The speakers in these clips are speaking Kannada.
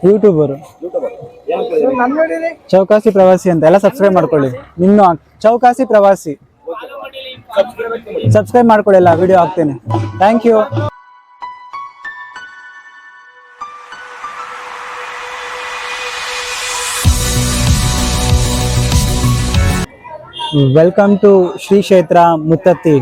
ಯೂಟ್ಯೂಬರ್ ಚೌಕಾಸಿ ಪ್ರವಾಸಿ ಅಂತ ಎಲ್ಲ ಸಬ್ಸ್ಕ್ರೈಬ್ ಮಾಡ್ಕೊಳ್ಳಿ. ಇನ್ನು ಚೌಕಾಸಿ ಪ್ರವಾಸಿ ಸಬ್ಸ್ಕ್ರೈಬ್ ಮಾಡ್ಕೊಳ್ಳಿ, ಎಲ್ಲ ವಿಡಿಯೋ ಹಾಕ್ತೇನೆ. Thank you. Welcome to Shri ಕ್ಷೇತ್ರ Muthathi.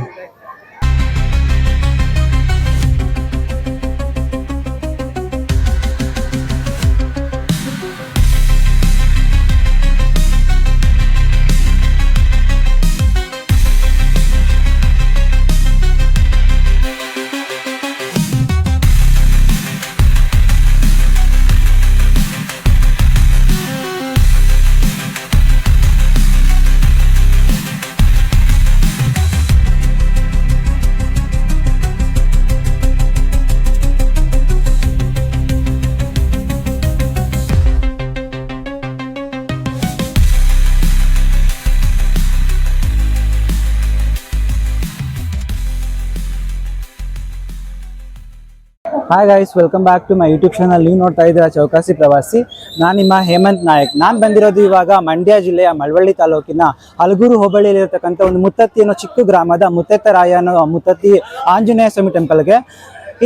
Hi guys, welcome back to my YouTube channel. ನೀವು ನೋಡ್ತಾ ಇದ್ದೀರಾ ಚೌಕಾಸಿ ಪ್ರವಾಸಿ. ನಾನು ನಿಮ್ಮ ಹೇಮಂತ್ ನಾಯಕ್. ನಾನು ಬಂದಿರೋದು ಇವಾಗ ಮಂಡ್ಯ ಜಿಲ್ಲೆಯ ಮಳವಳ್ಳಿ ತಾಲೂಕಿನ ಹಲಗೂರು ಹೋಬಳಿಯಲ್ಲಿರತಕ್ಕಂಥ ಒಂದು ಮುತ್ತತ್ತಿ ಅನ್ನೋ ಚಿಕ್ಕ ಗ್ರಾಮದ ಮುತ್ತೆತ್ತರಾಯ ಅನ್ನೋ ಮುತ್ತತ್ತಿ ಆಂಜನೇಯ ಸ್ವಾಮಿ ಟೆಂಪಲ್ಗೆ.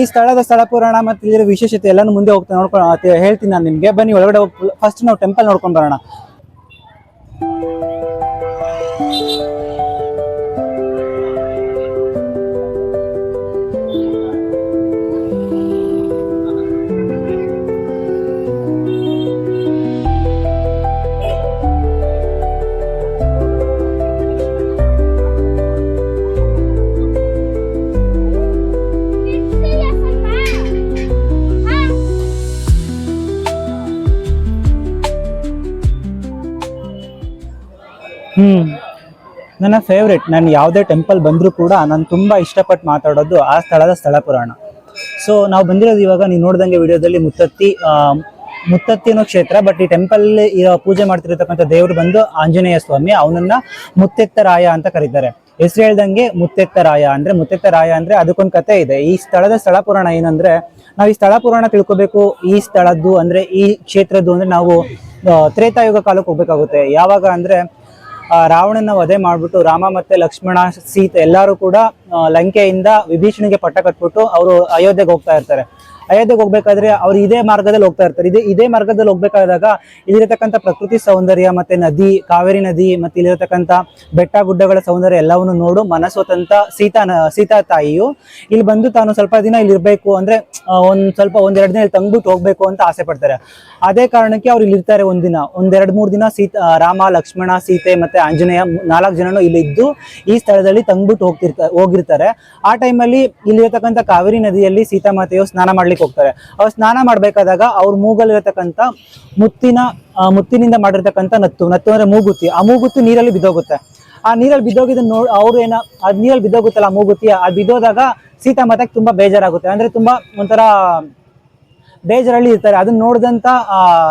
ಈ ಸ್ಥಳದ ಸ್ಥಳ ಪುರಾಣ ಮತ್ತು ಇಲ್ಲಿರೋ ವಿಶೇಷತೆ ಎಲ್ಲನೂ ಮುಂದೆ ನೋಡ್ಕೊಂಡು ಹೇಳ್ತೀನಿ ನಾನು ನಿಮಗೆ. ಬನ್ನಿ ಒಳಗಡೆ ಹೋಗಿ ಫಸ್ಟ್ ನಾವು ಟೆಂಪಲ್ ನೋಡ್ಕೊಂಡು ಬರೋಣ. ನನ್ನ ಫೇವ್ರೆಟ್. ನಾನು ಯಾವುದೇ ಟೆಂಪಲ್ ಬಂದರೂ ಕೂಡ ನಾನು ತುಂಬ ಇಷ್ಟಪಟ್ಟು ಮಾತಾಡೋದು ಆ ಸ್ಥಳದ ಸ್ಥಳ ಪುರಾಣ. ಸೊ ನಾವು ಬಂದಿರೋದು ಇವಾಗ ನೀವು ನೋಡ್ದಂಗೆ ವಿಡಿಯೋದಲ್ಲಿ ಮುತ್ತತ್ತಿ ಅನ್ನೋ ಕ್ಷೇತ್ರ. ಬಟ್ ಈ ಟೆಂಪಲ್ ಪೂಜೆ ಮಾಡ್ತಿರತಕ್ಕಂಥ ದೇವರು ಬಂದು ಆಂಜನೇಯ ಸ್ವಾಮಿ. ಅವನನ್ನ ಮುತ್ತೆತ್ತರಾಯ ಅಂತ ಕರೀತಾರೆ. ಹೆಸರು ಹೇಳ್ದಂಗೆ ಮುತ್ತೆತ್ತರಾಯ ಅಂದ್ರೆ ಅದಕ್ಕೊಂದು ಕತೆ ಇದೆ. ಈ ಸ್ಥಳದ ಸ್ಥಳ ಪುರಾಣ ಏನಂದ್ರೆ, ನಾವು ಈ ಸ್ಥಳ ಪುರಾಣ ತಿಳ್ಕೊಬೇಕು. ಈ ಸ್ಥಳದ್ದು ಅಂದ್ರೆ ಈ ಕ್ಷೇತ್ರದ್ದು ಅಂದ್ರೆ ನಾವು ತ್ರೇತಾಯುಗ ಕಾಲಕ್ಕೆ ಹೋಗ್ಬೇಕಾಗುತ್ತೆ. ಯಾವಾಗ ಅಂದ್ರೆ ರಾವಣನ ವಧೆ ಮಾಡ್ಬಿಟ್ಟು ರಾಮ ಮತ್ತೆ ಲಕ್ಷ್ಮಣ ಸೀತೆ ಎಲ್ಲರೂ ಕೂಡ ಲಂಕೆಯಿಂದ ವಿಭೀಷಣಿಗೆ ಪಟ್ಟ ಕಟ್ಬಿಟ್ಟು ಅವರು ಅಯೋಧ್ಯೆಗೆ ಹೋಗ್ತಾ ಇರ್ತಾರೆ. ಅಯೋಧ್ಯೆಗೆ ಹೋಗ್ಬೇಕಾದ್ರೆ ಅವ್ರು ಇದೇ ಮಾರ್ಗದಲ್ಲಿ ಹೋಗ್ತಾ ಇರ್ತಾರೆ. ಇದೇ ಮಾರ್ಗದಲ್ಲಿ ಹೋಗ್ಬೇಕಾದಾಗ ಇಲ್ಲಿರತಕ್ಕಂಥ ಪ್ರಕೃತಿ ಸೌಂದರ್ಯ ಮತ್ತೆ ನದಿ, ಕಾವೇರಿ ನದಿ ಮತ್ತೆ ಇಲ್ಲಿರತಕ್ಕಂಥ ಬೆಟ್ಟ ಗುಡ್ಡಗಳ ಸೌಂದರ್ಯ ಎಲ್ಲವನ್ನು ನೋಡು ಮನಸ್ಸೋತಂತ ಸೀತಾ ತಾಯಿಯು ಇಲ್ಲಿ ಬಂದು ತಾನು ಸ್ವಲ್ಪ ದಿನ ಇಲ್ಲಿ ಇರ್ಬೇಕು ಅಂದ್ರೆ ಒಂದೆರಡು ದಿನ ಇಲ್ಲಿ ತಂಗ್ಬಿಟ್ಟು ಹೋಗ್ಬೇಕು ಅಂತ ಆಸೆ ಪಡ್ತಾರೆ. ಅದೇ ಕಾರಣಕ್ಕೆ ಅವ್ರು ಇಲ್ಲಿ ಇರ್ತಾರೆ. ಒಂದೆರಡು ಮೂರು ದಿನ ರಾಮ ಲಕ್ಷ್ಮಣ ಸೀತೆ ಮತ್ತೆ ಆಂಜನೇಯ 4 ಜನನು ಇಲ್ಲಿ ಇದ್ದು ಈ ಸ್ಥಳದಲ್ಲಿ ತಂಗ್ಬಿಟ್ಟು ಹೋಗಿರ್ತಾರೆ. ಆ ಟೈಮಲ್ಲಿ ಇಲ್ಲಿರತಕ್ಕಂಥ ಕಾವೇರಿ ನದಿಯಲ್ಲಿ ಸೀತಾಮಾತೆಯು ಸ್ನಾನ ಮಾಡ್ಲಿಕ್ಕೆ ಹೋಗ್ತಾರೆ. ಅವ್ರು ಸ್ನಾನ ಮಾಡ್ಬೇಕಾದಾಗ ಅವ್ರ ಮೂಗಲ್ಲಿರತಕ್ಕಂಥ ಮುತ್ತಿನಿಂದ ಮಾಡಿರ್ತಕ್ಕಂಥ ನತ್ತು ಅಂದ್ರೆ ಮೂಗುತಿ. ಆ ಮೂಗುತಿ ನೀರಲ್ಲಿ ಬಿದ್ದೋಗುತ್ತೆ. ಆ ನೀರಲ್ಲಿ ಬಿದ್ದೋಗಿದ್ದನ್ನು ನೀರಲ್ಲಿ ಬಿದ್ದೋಗುತ್ತಲ್ಲ ಆ ಮೂಗುತಿ. ಅದು ಬಿದ್ದೋದಾಗ ಸೀತಾಮಾತೆಗೆ ತುಂಬಾ ಬೇಜಾರಾಗುತ್ತೆ. ಅಂದ್ರೆ ತುಂಬಾ ಒಂಥರ ಬೇಜಾರಲ್ಲಿ ಇರ್ತಾರೆ. ಅದನ್ನ ನೋಡಿದಂತ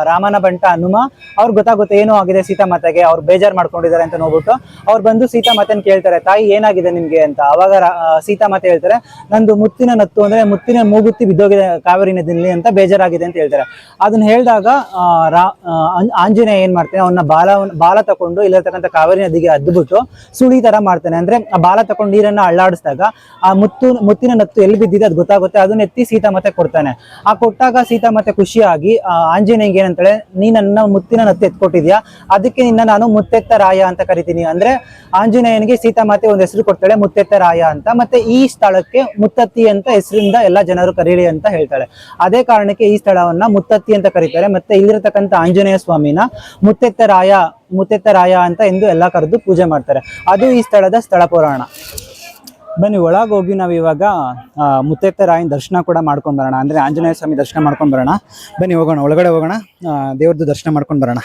ರಾಮನ ಬಂಟ ಹನುಮ ಅವ್ರಿಗೆ ಗೊತ್ತಾಗುತ್ತೆ ಏನೋ ಆಗಿದೆ ಸೀತಾಮಾತೆಗೆ, ಅವ್ರು ಬೇಜಾರು ಮಾಡ್ಕೊಂಡಿದ್ದಾರೆ ಅಂತ ನೋಡ್ಬಿಟ್ಟು ಅವ್ರು ಬಂದು ಸೀತಾಮಾತೆನ ಕೇಳ್ತಾರೆ, ತಾಯಿ ಏನಾಗಿದೆ ನಿಮ್ಗೆ ಅಂತ. ಅವಾಗ ಸೀತಾಮಾತೆ ಹೇಳ್ತಾರೆ, ನಂದು ಮುತ್ತಿನ ನತ್ತು ಅಂದ್ರೆ ಮುತ್ತಿನ ಮೂಗುತ್ತಿ ಬಿದ್ದೋಗಿದೆ ಕಾವೇರಿ ನದಿಯಲ್ಲಿ ಅಂತ ಬೇಜಾರಾಗಿದೆ ಅಂತ ಹೇಳ್ತಾರೆ. ಅದನ್ನ ಹೇಳಿದಾಗ ಆಂಜನೇಯ ಏನ್ ಮಾಡ್ತಾನೆ, ಅವನ್ನ ಬಾಲ ತಕೊಂಡು ಇಲ್ಲಿರ್ತಕ್ಕಂಥ ಕಾವೇರಿ ನದಿಗೆ ಅದ್ಬಿಟ್ಟು ಸುಳಿ ತರ ಮಾಡ್ತಾನೆ. ಅಂದ್ರೆ ಆ ಬಾಲ ತಕೊಂಡು ನೀರನ್ನ ಅಳ್ಳಾಡಿಸಿದಾಗ ಆ ಮುತ್ತಿನ ನತ್ತು ಎಲ್ಲಿ ಬಿದ್ದಿದೆ ಅದು ಗೊತ್ತಾಗುತ್ತೆ. ಅದನ್ನ ಎತ್ತಿ ಸೀತಾಮಾತೆ ಕೊಡ್ತಾನೆ. ಆ ಕೊಟ್ಟಾಗ ಸೀತಾಮಾತೆ ಖುಷಿಯಾಗಿ ಆಂಜನೇಯಗೆ ಏನಂತಾಳೆ, ನೀ ನನ್ನ ಮುತ್ತಿನ ನತ್ತು ಎತ್ಕೊಟ್ಟಿದ್ಯಾ, ಅದಕ್ಕೆ ನಿನ್ನ ನಾನು ಮುತ್ತೆತ್ತರಾಯ ಅಂತ ಕರಿತೀನಿ. ಅಂದ್ರೆ ಆಂಜನೇಯನಿಗೆ ಸೀತಾಮಾತೆ ಒಂದು ಹೆಸರು ಕೊಡ್ತಾಳೆ, ಮುತ್ತೆತ್ತರಾಯ ಅಂತ. ಮತ್ತೆ ಈ ಸ್ಥಳಕ್ಕೆ ಮುತ್ತತ್ತಿ ಅಂತ ಹೆಸರಿಂದ ಎಲ್ಲ ಜನರು ಕರೀಲಿ ಅಂತ ಹೇಳ್ತಾಳೆ. ಅದೇ ಕಾರಣಕ್ಕೆ ಈ ಸ್ಥಳವನ್ನ ಮುತ್ತತ್ತಿ ಅಂತ ಕರೀತಾರೆ. ಮತ್ತೆ ಇಲ್ಲಿರತಕ್ಕಂಥ ಆಂಜನೇಯ ಸ್ವಾಮಿನ ಮುತ್ತೆತ್ತರಾಯ ಅಂತ ಎಂದು ಎಲ್ಲ ಕರೆದು ಪೂಜೆ ಮಾಡ್ತಾರೆ. ಅದು ಈ ಸ್ಥಳದ ಸ್ಥಳ ಪುರಾಣ. ಬನ್ನಿ ಒಳಗೆ ಹೋಗಿ ನಾವು ಇವಾಗ ಮುತ್ತೆತ್ತರಾಯನ ದರ್ಶನ ಕೂಡ ಮಾಡ್ಕೊಂಡು ಬರೋಣ. ಅಂದರೆ ಆಂಜನೇಯ ಸ್ವಾಮಿ ದರ್ಶನ ಮಾಡ್ಕೊಂಡು ಬರೋಣ. ಬನ್ನಿ ಹೋಗೋಣ, ಒಳಗಡೆ ಹೋಗೋಣ, ದೇವ್ರದ್ದು ದರ್ಶನ ಮಾಡ್ಕೊಂಡು ಬರೋಣ.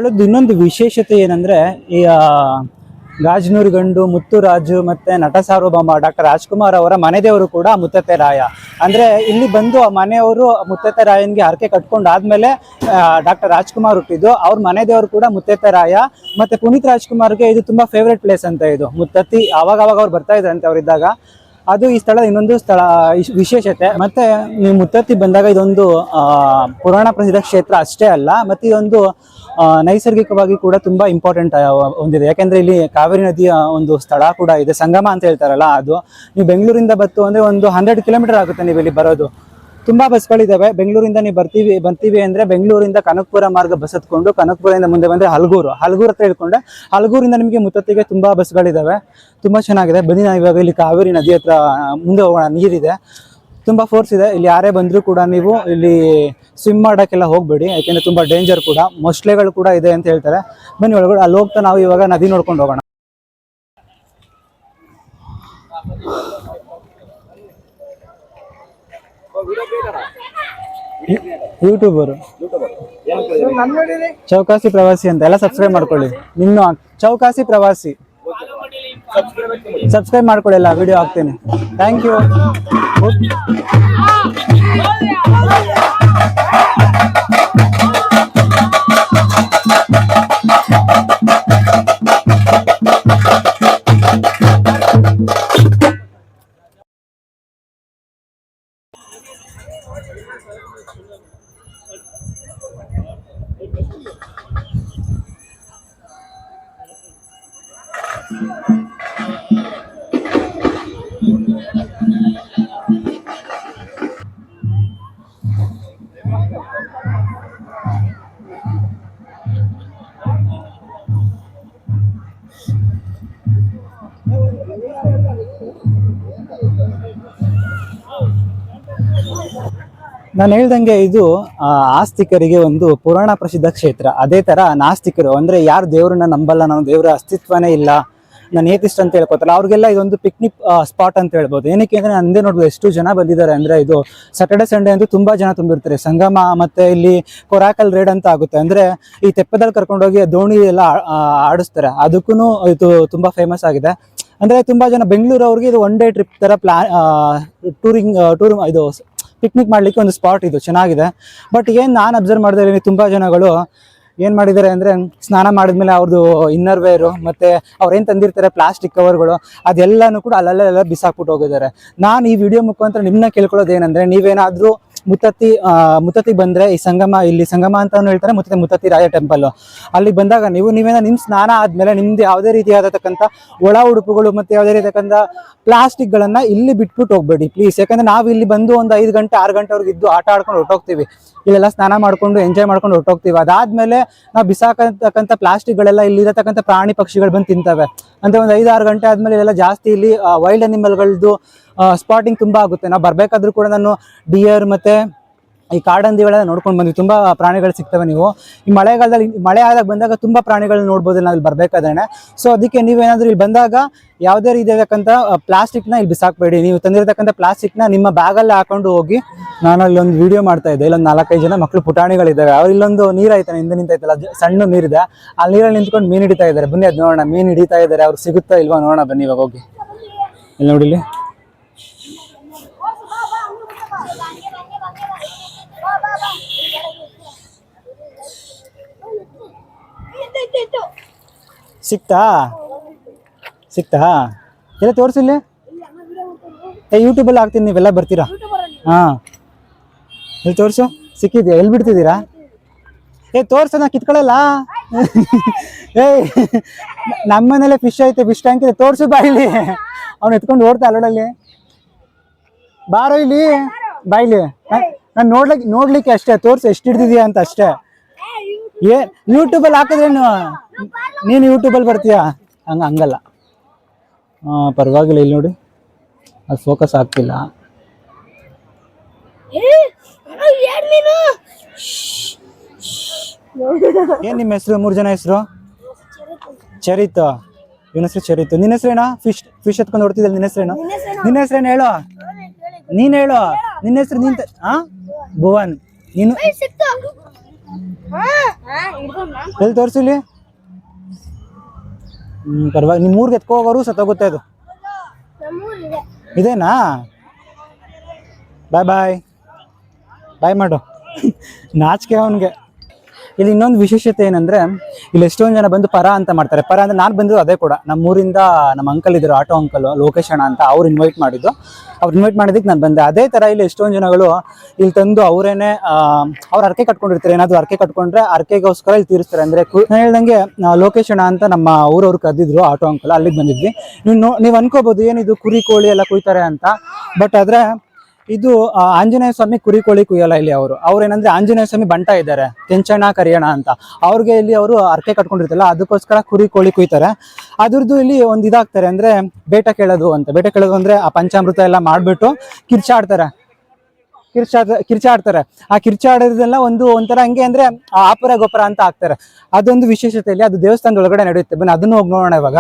ಸ್ಥಳದ ಇನ್ನೊಂದು ವಿಶೇಷತೆ ಏನಂದ್ರೆ ಈ ಗಾಜನೂರು ಗಂಡು ಮುತ್ತುರಾಜು ಮತ್ತೆ ನಟ ಸಾರ್ವಭೌಮ ಡಾಕ್ಟರ್ ರಾಜ್ಕುಮಾರ್ ಅವರ ಮನೆದೇವರು ಕೂಡ ಮುತ್ತತ್ತೆ ರಾಯ. ಅಂದ್ರೆ ಇಲ್ಲಿ ಬಂದು ಮನೆಯವರು ಮುತ್ತತ್ತೆ ರಾಯನ್ಗೆ ಹರಕೆ ಕಟ್ಕೊಂಡಾದ್ಮೇಲೆ ಡಾಕ್ಟರ್ ರಾಜ್ಕುಮಾರ್ ಹುಟ್ಟಿದ್ದು. ಅವ್ರ ಮನೆದೇವರು ಕೂಡ ಮುತ್ತತ್ತೆ ರಾಯ. ಮತ್ತೆ ಪುನೀತ್ ರಾಜ್ಕುಮಾರ್ಗೆ ಇದು ತುಂಬಾ ಫೇವ್ರೆಟ್ ಪ್ಲೇಸ್ ಅಂತ ಇದು ಮುತ್ತತ್ತಿ. ಅವಾಗ ಅವ್ರು ಬರ್ತಾ ಇದ್ರಂತೆ ಅವ್ರಿದ್ದಾಗ. ಅದು ಈ ಸ್ಥಳದ ಇನ್ನೊಂದು ವಿಶೇಷತೆ. ಮತ್ತೆ ನೀವು ಮುತ್ತತ್ತಿ ಬಂದಾಗ ಇದೊಂದು ಪುರಾಣ ಪ್ರಸಿದ್ಧ ಕ್ಷೇತ್ರ ಅಷ್ಟೇ ಅಲ್ಲ, ಮತ್ತೆ ಇದೊಂದು ನೈಸರ್ಗಿಕವಾಗಿ ಕೂಡ ತುಂಬಾ ಇಂಪಾರ್ಟೆಂಟ್ ಹೊಂದಿದೆ. ಯಾಕೆಂದ್ರೆ ಇಲ್ಲಿ ಕಾವೇರಿ ನದಿಯ ಒಂದು ಸ್ಥಳ ಕೂಡ ಇದೆ, ಸಂಗಮ ಅಂತ ಹೇಳ್ತಾರಲ್ಲ ಅದು. ನೀವು ಬೆಂಗಳೂರಿಂದ ಬತ್ತು ಅಂದ್ರೆ ಒಂದು 100 ಕಿಲೋಮೀಟರ್ ಆಗುತ್ತೆ ನೀವು ಇಲ್ಲಿ ಬರೋದು. ತುಂಬಾ ಬಸ್ಗಳಿದಾವೆ. ಬೆಂಗಳೂರಿಂದ ನೀವು ಬರ್ತೀವಿ ಅಂದ್ರೆ ಬೆಂಗಳೂರಿಂದ ಕನಕಪುರ ಮಾರ್ಗ ಬಸ್ ಹತ್ಕೊಂಡು ಕನಕಪುರದಿಂದ ಮುಂದೆ ಬಂದ್ರೆ ಹಲಗೂರು ಹತ್ರ ಹೇಳ್ಕೊಂಡೆ ಹಲಗೂರಿಂದ ನಿಮಗೆ ಮುತ್ತತ್ತಿಗೆ ತುಂಬಾ ಬಸ್ಗಳಿದಾವೆ. ತುಂಬಾ ಚೆನ್ನಾಗಿದೆ. ಬನ್ನಿ ನಾವು ಇವಾಗ ಇಲ್ಲಿ ಕಾವೇರಿ ನದಿ ಹತ್ರ ಮುಂದೆ ಹೋಗೋಣ. ನೀರಿದೆ, ತುಂಬಾ ಫೋರ್ಸ್ ಇದೆ. ಇಲ್ಲಿ ಯಾರೇ ಬಂದರೂ ಕೂಡ ನೀವು ಇಲ್ಲಿ ಸ್ವಿಮ್ ಮಾಡೋಕ್ಕೆಲ್ಲ ಹೋಗಬೇಡಿ, ಯಾಕೆಂದ್ರೆ ತುಂಬಾ ಡೇಂಜರ್ ಕೂಡ. ಮೊಸಳೆಗಳು ಕೂಡ ಇದೆ ಅಂತ ಹೇಳ್ತಾರೆ. ಬನ್ನಿ ಒಳಗಡೆ. ಅಲ್ಲಿ ಹೋಗ್ತಾ ನಾವು ಇವಾಗ ನದಿ ನೋಡ್ಕೊಂಡು ಹೋಗೋಣ. ಯೂಟ್ಯೂಬರ್ ಚೌಕಾಸಿ ಪ್ರವಾಸಿ ಅಂತ ಎಲ್ಲ ಸಬ್ಸ್ಕ್ರೈಬ್ ಮಾಡ್ಕೊಳ್ಳಿ. ಇನ್ನು ಚೌಕಾಸಿ ಪ್ರವಾಸಿ ಸಬ್ಸ್ಕ್ರೈಬ್ ಮಾಡ್ಕೊಳ್ಳಿ, ಎಲ್ಲ ವಿಡಿಯೋ ಹಾಕ್ತೀನಿ. Thank you. ನಾನು ಹೇಳ್ದಂಗೆ ಇದು ಆಸ್ತಿಕರಿಗೆ ಒಂದು ಪುರಾಣ ಪ್ರಸಿದ್ಧ ಕ್ಷೇತ್ರ. ಅದೇ ತರ ನಾಸ್ತಿಕರು ಅಂದ್ರೆ ಯಾರು ದೇವ್ರನ್ನ ನಂಬಲ್ಲ, ನಾವು ದೇವರ ಅಸ್ತಿತ್ವನೇ ಇಲ್ಲ, ನಾನು ಏತಿಸ್ಟ್ ಅಂತ ಹೇಳ್ಕೊತಲ್ಲ, ಅವ್ರಿಗೆಲ್ಲ ಇದೊಂದು ಪಿಕ್ನಿಕ್ ಸ್ಪಾಟ್ ಅಂತ ಹೇಳ್ಬೋದು. ಏನಕ್ಕೆ ಅಂದ್ರೆ ನಾನು ಹಿಂದೆ ನೋಡ್ಬೋದು ಎಷ್ಟು ಜನ ಬಂದಿದ್ದಾರೆ ಅಂದ್ರೆ, ಇದು ಸ್ಯಾಟರ್ಡೆ ಸಂಡೇ ಅಂತೂ ತುಂಬಾ ಜನ ತುಂಬಿರ್ತಾರೆ. ಸಂಗಮ ಮತ್ತೆ ಇಲ್ಲಿ ಕೊರಾಕಲ್ ರೇಡ್ ಅಂತ ಆಗುತ್ತೆ, ಅಂದ್ರೆ ಈ ತೆಪ್ಪದಲ್ಲಿ ಕರ್ಕೊಂಡೋಗಿ ದೋಣಿ ಎಲ್ಲ ಆಡಿಸ್ತಾರೆ. ಅದಕ್ಕೂ ಇದು ತುಂಬಾ ಫೇಮಸ್ ಆಗಿದೆ. ಅಂದ್ರೆ ತುಂಬಾ ಜನ ಬೆಂಗಳೂರು ಅವ್ರಿಗೆ ಇದು ಒನ್ ಡೇ ಟ್ರಿಪ್ ತರ ಟೂರ್ ಇದು ಪಿಕ್ನಿಕ್ ಮಾಡ್ಲಿಕ್ಕೆ ಒಂದು ಸ್ಪಾಟ್ ಇದು ಚೆನ್ನಾಗಿದೆ. ಬಟ್ ಏನ್ ನಾನು ಅಬ್ಸರ್ವ್ ಮಾಡಿದ್ರೆ ತುಂಬಾ ಜನಗಳು ಏನ್ ಮಾಡಿದ್ದಾರೆ ಅಂದ್ರೆ, ಸ್ನಾನ ಮಾಡಿದ್ಮೇಲೆ ಅವ್ರದ್ದು ಇನ್ನರ್ ವೇರು ಮತ್ತೆ ಅವ್ರೇನ್ ತಂದಿರ್ತಾರೆ ಪ್ಲಾಸ್ಟಿಕ್ ಕವರ್ಗಳು ಅದೆಲ್ಲಾನು ಕೂಡ ಅಲ್ಲೆಲ್ಲ ಬಿಸಾಕ್ಬಿಟ್ಟು ಹೋಗಿದ್ದಾರೆ. ನಾನು ಈ ವಿಡಿಯೋ ಮುಖಾಂತರ ನಿಮ್ನ ಕೇಳ್ಕೊಳ್ಳೋದು ಏನಂದ್ರೆ, ನೀವೇನಾದ್ರೂ ಮುತ್ತತ್ತಿ ಬಂದ್ರೆ ಈ ಸಂಗಮ, ಇಲ್ಲಿ ಸಂಗಮ ಅಂತ ಹೇಳ್ತಾರೆ, ಮುತ್ತತ್ತಿ ರಾಯ ಟೆಂಪಲ್, ಅಲ್ಲಿ ಬಂದಾಗ ನೀವೇನ ನಿಮ್ ಸ್ನಾನ ಆದ್ಮೇಲೆ ನಿಮ್ದು ಯಾವುದೇ ರೀತಿಯಾದತಕ್ಕಂಥ ಒಳ ಉಡುಪುಗಳು ಮತ್ತೆ ಯಾವುದೇ ರೀತಿಯಾದಂಥ ಪ್ಲಾಸ್ಟಿಕ್ ಗಳನ್ನ ಇಲ್ಲಿ ಬಿಟ್ಬಿಟ್ಟು ಹೋಗ್ಬೇಡಿ ಪ್ಲೀಸ್. ಯಾಕಂದ್ರೆ ನಾವು ಇಲ್ಲಿ ಬಂದು ಒಂದು 5 ಗಂಟೆ 6 ಗಂಟೆವರೆಗೆ ಇದ್ದು ಆಟ ಆಡ್ಕೊಂಡು ಹೊರಟೋಗ್ತೀವಿ, ಇಲ್ಲೆಲ್ಲ ಸ್ನಾನ ಮಾಡ್ಕೊಂಡು ಎಂಜಾಯ್ ಮಾಡ್ಕೊಂಡು ಹೊರಟೋಗ್ತೀವಿ. ಅದಾದ್ಮೇಲೆ ನಾವು ಬಿಸಾಕತಕ್ಕಂಥ ಪ್ಲಾಸ್ಟಿಕ್ ಗಳೆಲ್ಲ ಇಲ್ಲಿರತಕ್ಕಂಥ ಪ್ರಾಣಿ ಪಕ್ಷಿಗಳು ಬಂದು ತಿಂತವೆ. ಅಂದ್ರೆ ಒಂದು 5-6 ಗಂಟೆ ಆದ್ಮೇಲೆ ಇಲ್ಲೆಲ್ಲ ಜಾಸ್ತಿ ಇಲ್ಲಿ ವೈಲ್ಡ್ ಅನಿಮಲ್ಗಳದ್ದು ಸ್ಪಾಟಿಂಗ್ ತುಂಬಾ ಆಗುತ್ತೆ. ನಾವು ಬರ್ಬೇಕಾದ್ರೂ ಕೂಡ ನಾನು ಡಿಯರ್ ಮತ್ತೆ ಈ ಕಾಡಂದಿಗಳೆಲ್ಲ ನೋಡ್ಕೊಂಡು ಬಂದ್ವಿ. ತುಂಬಾ ಪ್ರಾಣಿಗಳು ಸಿಗ್ತವೆ. ನೀವು ಈ ಮಳೆಗಾಲದಲ್ಲಿ ಮಳೆ ಆದಾಗ ಬಂದಾಗ ತುಂಬಾ ಪ್ರಾಣಿಗಳನ್ನ ನೋಡ್ಬೋದು ನಾವು ಇಲ್ಲಿ ಬರ್ಬೇಕಾದ್ರೆ. ಸೊ ಅದಕ್ಕೆ ನೀವೇನಾದ್ರೂ ಇಲ್ಲಿ ಬಂದಾಗ ಯಾವುದೇ ರೀತಿಯಾದಕ್ಕಂಥ ಪ್ಲಾಸ್ಟಿಕ್ನ ಇಲ್ಲಿ ಬಿಸಾಕ್ಬೇಡಿ. ನೀವು ತಂದಿರತಕ್ಕಂಥ ಪ್ಲಾಸ್ಟಿಕ್ನ ನಿಮ್ಮ ಬ್ಯಾಗಲ್ಲಿ ಹಾಕೊಂಡು ಹೋಗಿ. ನಾನು ಇಲ್ಲೊಂದು ವಿಡಿಯೋ ಮಾಡ್ತಾ ಇದ್ದೆ, ಇಲ್ಲೊಂದು 4-5 ಜನ ಮಕ್ಕಳು ಪುಟಾಣಿಗಳಿದ್ದಾವೆ. ಅವ್ರು ಇಲ್ಲೊಂದು ನೀರು ಐತಾನೆ, ಹಿಂದೆ ನಿಂತೈತಲ್ಲ ಸಣ್ಣ ನೀರಿದೆ, ಆ ನೀರಲ್ಲಿ ನಿಂತ್ಕೊಂಡು ಮೀನು ಹಿಡಿತಾ ಇದ್ದಾರೆ. ಬನ್ನಿ ಅದು ನೋಡೋಣ, ಮೀನು ಹಿಡಿತಾ ಇದ್ದಾರೆ, ಅವ್ರು ಸಿಗುತ್ತಾ ಇಲ್ವಾ ನೋಡೋಣ ಬನ್ನಿ ಇವಾಗ ಹೋಗಿ. ಇಲ್ಲಿ ನೋಡಿಲಿ, ಸಿಕ್ತಾ ಎಲ್ಲ ತೋರಿಸಿಲ್ಲ. ಯೂಟ್ಯೂಬಲ್ಲಿ ಹಾಕ್ತೀನಿ, ನೀವೆಲ್ಲ ಬರ್ತೀರಾ? ಹಾ, ಎಲ್ಲಿ ತೋರಿಸು, ಸಿಕ್ಕಿದ್ಯಾ? ಎಲ್ಲಿ ಬಿಡ್ತಿದ್ದೀರಾ? ತೋರ್ಸು, ನಾ ಕಿತ್ಕೊಳ್ಳಲ್ಲ. ನಮ್ಮನೇಲೆ ಫಿಶ್ ಐತೆ, ಫಿಶ್ ಟ್ಯಾಂಕ್ ಇದೆ, ತೋರ್ಸು ಬಾಯಿಲಿ. ಅವ್ನು ಎತ್ಕೊಂಡು ಓಡ್ತಾ ಅಲ್ಲೋಡಲ್ಲಿ. ಬಾರೋ ಇಲ್ಲಿ, ಬಾಯಿಲಿ. ನಾನು ನೋಡ್ಲಿಕ್ಕೆ ಅಷ್ಟೇ, ತೋರ್ಸು ಎಷ್ಟು ಹಿಡ್ದಿದ್ಯಾ ಅಂತ ಅಷ್ಟೇ. ಯೂಟ್ಯೂಬಲ್ಲಿ ಹಾಕಿದ್ರೆ ನೀನು ಯೂಟ್ಯೂಬಲ್ಲಿ ಬರ್ತೀಯಾ? ಹಂಗಲ್ಲ. ಪರವಾಗಿಲ್ಲ, ಇಲ್ಲಿ ನೋಡಿ ಅದು ಫೋಕಸ್ ಆಗ್ತಿಲ್ಲ. ಏನ್ ನಿಮ್ಮ ಹೆಸರು? 3 ಜನ ಹೆಸರು? ಚರಿತ್. ಇವನ ಹೆಸರು ಚರಿತ್. ನಿನ್ನ ಹೆಸರೇನಾ? ಫಿಶ್ ಎತ್ಕೊಂಡು ಹೊಡ್ತಿದ್ದ. ನಿನ್ನ ಹೆಸರೇನು? ನಿನ್ನ ಹೆಸರೇನು ಹೇಳು, ನೀನ್ ಹೇಳು. ನಿನ್ನ ಹೆಸರು ಭುವನ್. ನೀನು ಎಲ್ಲಿ ತೋರಿಸಿಲಿ. ಪರವಾಗಿ ನಿಮ್ಮ ಊರಿಗೆ ಎತ್ಕೊ ಹೋಗೋರು ಸತ್ತೋಗುತ್ತೆ ಅದು. ಇದೇನಾ? ಬಾಯ್ ಬಾಯ್ ಬಾಯ್ ಮಾಡು. ನಾಚಿಕೆ ಅವನಿಗೆ. ಇಲ್ಲಿ ಇನ್ನೊಂದು ವಿಶೇಷತೆ ಏನಂದ್ರೆ, ಇಲ್ಲಿ ಎಷ್ಟೊಂದು ಜನ ಬಂದು ಪರ ಅಂತ ಮಾಡ್ತಾರೆ. ಪರ ಅಂದ್ರೆ ನಾನು ಬಂದಿದ್ದು ಅದೇ ಕೂಡ, ನಮ್ಮೂರಿಂದ ನಮ್ಮ ಅಂಕಲ್ ಇದ್ರು, ಆಟೋ ಅಂಕಲ್ ಲೋಕೇಶ್ ಅಣ್ಣ ಅಂತ, ಅವ್ರು ಇನ್ವೈಟ್ ಮಾಡಿದ್ದು. ಅವ್ರು ಇನ್ವೈಟ್ ಮಾಡಿದ್ದಕ್ಕೆ ನಾನು ಬಂದೆ. ಅದೇ ಥರ ಇಲ್ಲಿ ಎಷ್ಟೊಂದು ಜನಗಳು ಇಲ್ಲಿ ತಂದು ಅವರೇನೆ ಅವ್ರು ಅರ್ಕೆ ಕಟ್ಕೊಂಡಿರ್ತಾರೆ. ಏನಾದರೂ ಅರ್ಕೆ ಕಟ್ಕೊಂಡ್ರೆ ಅರ್ಕೆಗೋಸ್ಕರ ಇಲ್ಲಿ ತೀರಿಸ್ತಾರೆ. ಅಂದರೆ ನಾನು ಹೇಳ್ದಂಗೆ ಲೋಕೇಶ್ ಅಣ್ಣ ಅಂತ ನಮ್ಮ ಊರವ್ರು ಕರೆದಿದ್ರು, ಆಟೋ ಅಂಕಲ್, ಅಲ್ಲಿಗೆ ಬಂದಿದ್ವಿ. ನೀವು ಅನ್ಕೋಬೋದು ಏನಿದು ಕುರಿ ಕೋಳಿ ಎಲ್ಲ ಕುಯ್ತಾರೆ ಅಂತ. ಬಟ್ ಆದರೆ ಇದು ಆಂಜನೇಯ ಸ್ವಾಮಿ ಕುರಿ ಕೋಳಿ ಕುಯ್ಯಲ್ಲ ಇಲ್ಲಿ. ಅವ್ರೇನಂದ್ರೆ ಆಂಜನೇಯ ಸ್ವಾಮಿ ಬಂಟ ಇದ್ದಾರೆ, ಕೆಂಚಣ್ಣ ಕರಿಯಣ ಅಂತ. ಅವ್ರಿಗೆ ಇಲ್ಲಿ ಅವರು ಅರ್ಕೆ ಕಟ್ಕೊಂಡಿರ್ತಲ್ಲ, ಅದಕ್ಕೋಸ್ಕರ ಕುರಿ ಕೋಳಿ ಕುಯ್ತಾರೆ. ಅದ್ರದ್ದು ಇಲ್ಲಿ ಒಂದು ಇದಾಗ್ತಾರೆ, ಅಂದ್ರೆ ಬೇಟ ಕೇಳೋದು ಅಂತ. ಬೇಟ ಕೇಳೋದು ಅಂದ್ರೆ ಆ ಪಂಚಾಮೃತ ಎಲ್ಲ ಮಾಡ್ಬಿಟ್ಟು ಕಿರ್ಚಾಡ್ತಾರೆ. ಆ ಕಿರ್ಚಾಡೋದೆಲ್ಲ ಒಂಥರ ಹಂಗೆ ಅಂದ್ರೆ ಆಪರ ಗೊಬ್ಬರ ಅಂತ ಹಾಕ್ತಾರೆ. ಅದೊಂದು ವಿಶೇಷತೆ ಇಲ್ಲಿ. ಅದು ದೇವಸ್ಥಾನದ ಒಳಗಡೆ ನಡೆಯುತ್ತೆ. ಬನ್ನಿ ಅದನ್ನು ಹೋಗಿ ನೋಡೋಣ ಇವಾಗ.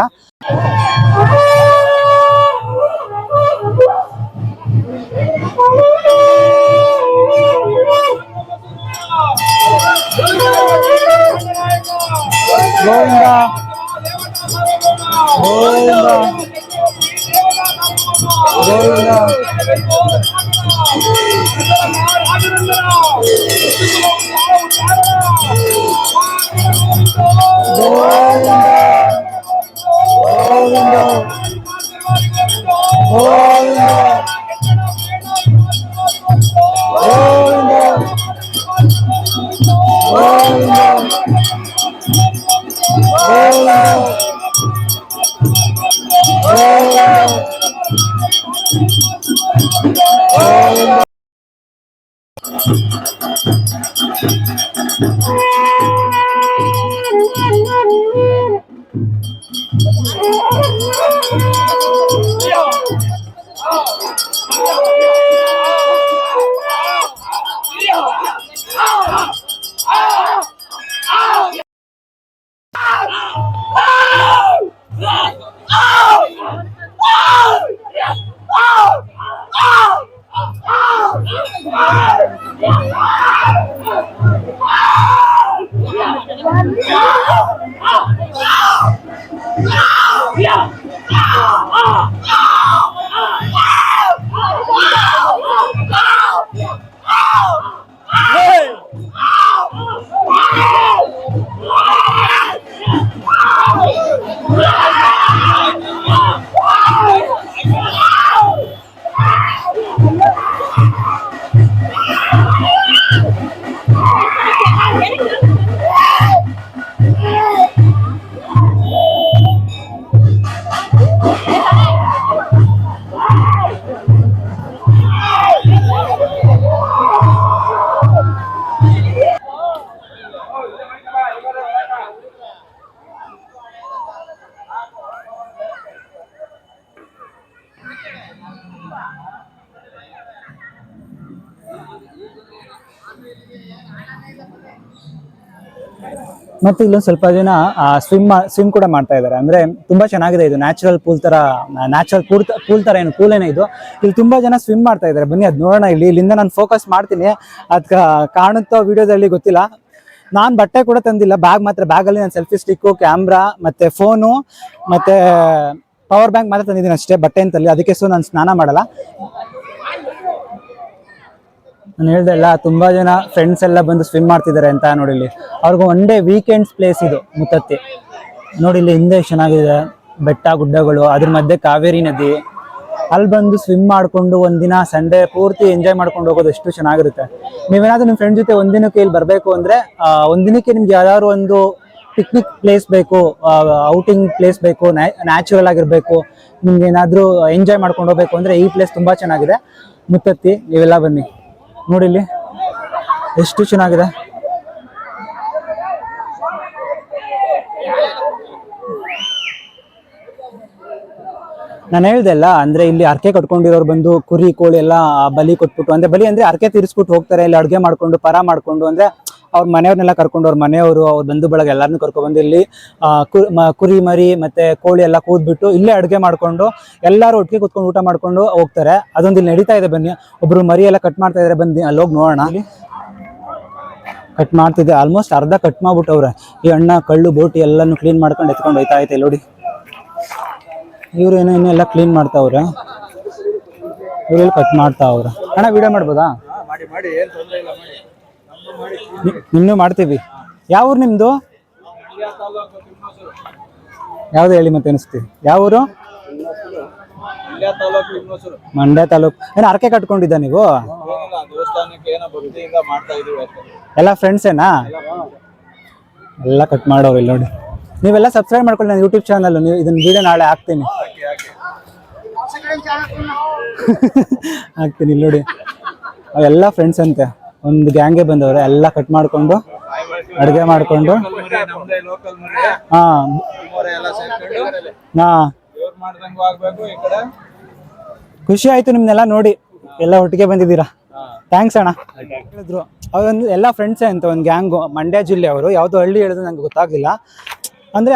ಗೋವಿಂದ ಗೋವಿಂದ ಗೋವಿಂದ ಮತ್ತೆ ಇಲ್ಲೊಂದು ಸ್ವಲ್ಪ ಜನ ಸ್ವಿಮ್ ಕೂಡ ಮಾಡ್ತಾ ಇದ್ದಾರೆ. ಅಂದ್ರೆ ತುಂಬಾ ಚೆನ್ನಾಗಿದೆ ಇದು. ನ್ಯಾಚುರಲ್ ಪೂಲ್ ತರ ಏನು ಪೂಲ್ ಏನೇ ಇದು. ಇಲ್ಲಿ ತುಂಬಾ ಜನ ಸ್ವಿಮ್ ಮಾಡ್ತಾ ಇದ್ದಾರೆ. ಬನ್ನಿ ಅದ್ ನೋಡೋಣ. ಇಲ್ಲಿಂದ ನಾನು ಫೋಕಸ್ ಮಾಡ್ತೀನಿ. ಅದ್ ಕಾಣುತ್ತೋ ವಿಡಿಯೋದಲ್ಲಿ ಗೊತ್ತಿಲ್ಲ. ನಾನು ಬಟ್ಟೆ ಕೂಡ ತಂದಿಲ್ಲ, ಬ್ಯಾಗಲ್ಲಿ ನಾನು ಸೆಲ್ಫಿ ಸ್ಟಿಕ್ಕು, ಕ್ಯಾಮ್ರಾ ಮತ್ತೆ ಫೋನು ಮತ್ತೆ ಪವರ್ ಬ್ಯಾಂಕ್ ಮಾತ್ರ ತಂದಿದ್ದೀನಿ ಅಷ್ಟೇ, ಬಟ್ಟೆ ಅಂತಲ್ಲಿ. ಅದಕ್ಕೆ ನಾನು ಸ್ನಾನ ಮಾಡಲ್ಲ. ನಾನು ಹೇಳ್ದೆ ಅಲ್ಲ, ತುಂಬಾ ಜನ ಫ್ರೆಂಡ್ಸ್ ಎಲ್ಲ ಬಂದು ಸ್ವಿಮ್ ಮಾಡ್ತಿದ್ದಾರೆ ಅಂತ. ನೋಡಿ ಇಲ್ಲಿ ಅವ್ರಿಗೆ ಒನ್ ಡೇ ವೀಕೆಂಡ್ಸ್ ಪ್ಲೇಸ್ ಇದು ಮುತ್ತತ್ತಿ. ನೋಡಿ ಇಲ್ಲಿ ಹಿಂದೆ ಚೆನ್ನಾಗಿದೆ, ಬೆಟ್ಟ ಗುಡ್ಡಗಳು, ಅದ್ರ ಮಧ್ಯೆ ಕಾವೇರಿ ನದಿ. ಅಲ್ಲಿ ಬಂದು ಸ್ವಿಮ್ ಮಾಡ್ಕೊಂಡು ಒಂದಿನ ಸಂಡೇ ಪೂರ್ತಿ ಎಂಜಾಯ್ ಮಾಡ್ಕೊಂಡು ಹೋಗೋದು ಎಷ್ಟು ಚೆನ್ನಾಗಿರುತ್ತೆ. ನೀವೇನಾದ್ರೂ ನಿಮ್ಮ ಫ್ರೆಂಡ್ ಜೊತೆ ಒಂದಿನಕ್ಕೆ ಇಲ್ಲಿ ಬರಬೇಕು ಅಂದ್ರೆ, ಒಂದಿನಕ್ಕೆ ನಿಮ್ಗೆ ಯಾವ್ದಾದ್ರು ಒಂದು ಪಿಕ್ನಿಕ್ ಪ್ಲೇಸ್ ಬೇಕು, ಔಟಿಂಗ್ ಪ್ಲೇಸ್ ಬೇಕು, ನ್ಯಾಚುರಲ್ ಆಗಿರ್ಬೇಕು, ನಿಮ್ಗೆ ಏನಾದ್ರೂ ಎಂಜಾಯ್ ಮಾಡ್ಕೊಂಡು ಹೋಗ್ಬೇಕು ಅಂದ್ರೆ ಈ ಪ್ಲೇಸ್ ತುಂಬಾ ಚೆನ್ನಾಗಿದೆ, ಮುತ್ತತ್ತಿ. ನೀವೆಲ್ಲ ಬನ್ನಿ ನೋಡಿ ಇಲ್ಲಿ ಎಷ್ಟು ಚೆನ್ನಾಗಿದೆ. ನಾನು ಹೇಳ್ದೆ ಅಲ್ಲ, ಅಂದ್ರೆ ಇಲ್ಲಿ ಅರ್ಕೆ ಕಟ್ಕೊಂಡಿರೋರು ಬಂದು ಕುರಿ ಕೋಳಿ ಎಲ್ಲ ಬಲಿ ಕೊಟ್ಬಿಟ್ಟು, ಅಂದ್ರೆ ಬಲಿ ಅಂದ್ರೆ ಅರ್ಕೆ ತೀರಿಸ್ಬಿಟ್ಟು ಹೋಗ್ತಾರೆ. ಇಲ್ಲಿ ಅಡುಗೆ ಮಾಡ್ಕೊಂಡು ಪರ ಮಾಡ್ಕೊಂಡು, ಅಂದ್ರೆ ಅವ್ರ ಮನೆಯವ್ರನ್ನೆಲ್ಲ ಕರ್ಕೊಂಡು, ಅವ್ರ ಮನೆಯವರು, ಅವ್ರ ಬಂಧು ಬಳಗ ಎಲ್ಲಾರನ್ನೂ ಕರ್ಕೊಂಡ್ಬಂದು ಇಲ್ಲಿ ಕುರಿ ಮರಿ ಮತ್ತೆ ಕೋಳಿ ಎಲ್ಲ ಕೂದ್ಬಿಟ್ಟು ಇಲ್ಲೇ ಅಡುಗೆ ಮಾಡ್ಕೊಂಡು ಎಲ್ಲರೂ ಒಟ್ಟಿಗೆ ಕೂತ್ಕೊಂಡು ಊಟ ಮಾಡ್ಕೊಂಡು ಹೋಗ್ತಾರೆ. ಅದೊಂದು ಇಲ್ಲಿ ನಡೀತಾ ಇದೆ. ಬನ್ನಿ, ಒಬ್ರು ಮರಿ ಎಲ್ಲ ಕಟ್ ಮಾಡ್ತಾ ಇದಾರೆ, ಬಂದು ಅಲ್ಲಿ ಹೋಗಿ ನೋಡೋಣ. ಕಟ್ ಮಾಡ್ತಿದ್ದೆ, ಆಲ್ಮೋಸ್ಟ್ ಅರ್ಧ ಕಟ್ ಮಾಡ್ಬಿಟ್ಟವ್ರೆ. ಈ ಅಣ್ಣ ಕಳ್ಳು ಬೋಟಿ ಎಲ್ಲಾನು ಕ್ಲೀನ್ ಮಾಡ್ಕೊಂಡು ಎತ್ಕೊಂಡು ಹೋಯ್ತಾ ಐತೆ ನೋಡಿ. ಇವ್ರು ಏನೋ ಎಲ್ಲ ಕ್ಲೀನ್ ಮಾಡ್ತಾವ್ರೆ, ಇವರೆಲ್ಲ ಕಟ್ ಮಾಡ್ತಾವ್ರೆ. ಅಣ್ಣ ವಿಡಿಯೋ ಮಾಡ್ಬೋದಾ? ನಿಮ್ಮನ್ನು ಮಾಡ್ತೀವಿ. ಯಾವ ಊರು ನಿಮ್ದು? ಯಾವ್ದು ಹೇಳಿ ಮತ್ತೆ ಅನಿಸ್ತೀವಿ. ಯಾವ ಊರು? ಮಂಡ್ಯ ತಾಲೂಕು. ಏನೋ ಅರಕೆ ಕಟ್ಕೊಂಡಿದ್ದ ನೀವು? ಎಲ್ಲ ಫ್ರೆಂಡ್ಸ್ ಏನಾ? ಎಲ್ಲ ಕಟ್ ಮಾಡೋರು ಇಲ್ಲಿ ನೋಡಿ. ನೀವೆಲ್ಲ ಸಬ್ಸ್ಕ್ರೈಬ್ ಮಾಡ್ಕೊಳ್ಳಿ ನನ್ನ ಯೂಟ್ಯೂಬ್ ಚಾನಲ್. ನೀವು ಇದನ್ನ ವಿಡಿಯೋ ನಾಳೆ ಹಾಕ್ತೀನಿ. ಹಾಕ್ತೀನಿ ಇಲ್ಲಿ ನೋಡಿ. ಅವೆಲ್ಲ ಫ್ರೆಂಡ್ಸ್ ಅಂತೆ, ಒಂದು ಗ್ಯಾಂಗೆ ಬಂದವ್ರೆ. ಎಲ್ಲ ಕಟ್ ಮಾಡ್ಕೊಂಡು ಅಡುಗೆ ಮಾಡ್ಕೊಂಡು ಹಾ ಖುಷಿ ಆಯ್ತು ನಿಮ್ನೆಲ್ಲ ನೋಡಿ. ಎಲ್ಲ ಒಟ್ಟಿಗೆ ಬಂದಿದ್ದೀರಾ, ಥ್ಯಾಂಕ್ಸ್ ಅಣ್ಣ. ಹೇಳಿದ್ರು ಅವರೊಂದು ಎಲ್ಲ ಫ್ರೆಂಡ್ಸೇ ಅಂತ ಒಂದು ಗ್ಯಾಂಗು. ಮಂಡ್ಯ ಜಿಲ್ಲೆ ಅವರು, ಯಾವುದೋ ಹಳ್ಳಿ ಹೇಳಿದ್ರು ನಂಗೆ ಗೊತ್ತಾಗಲಿಲ್ಲ. ಅಂದರೆ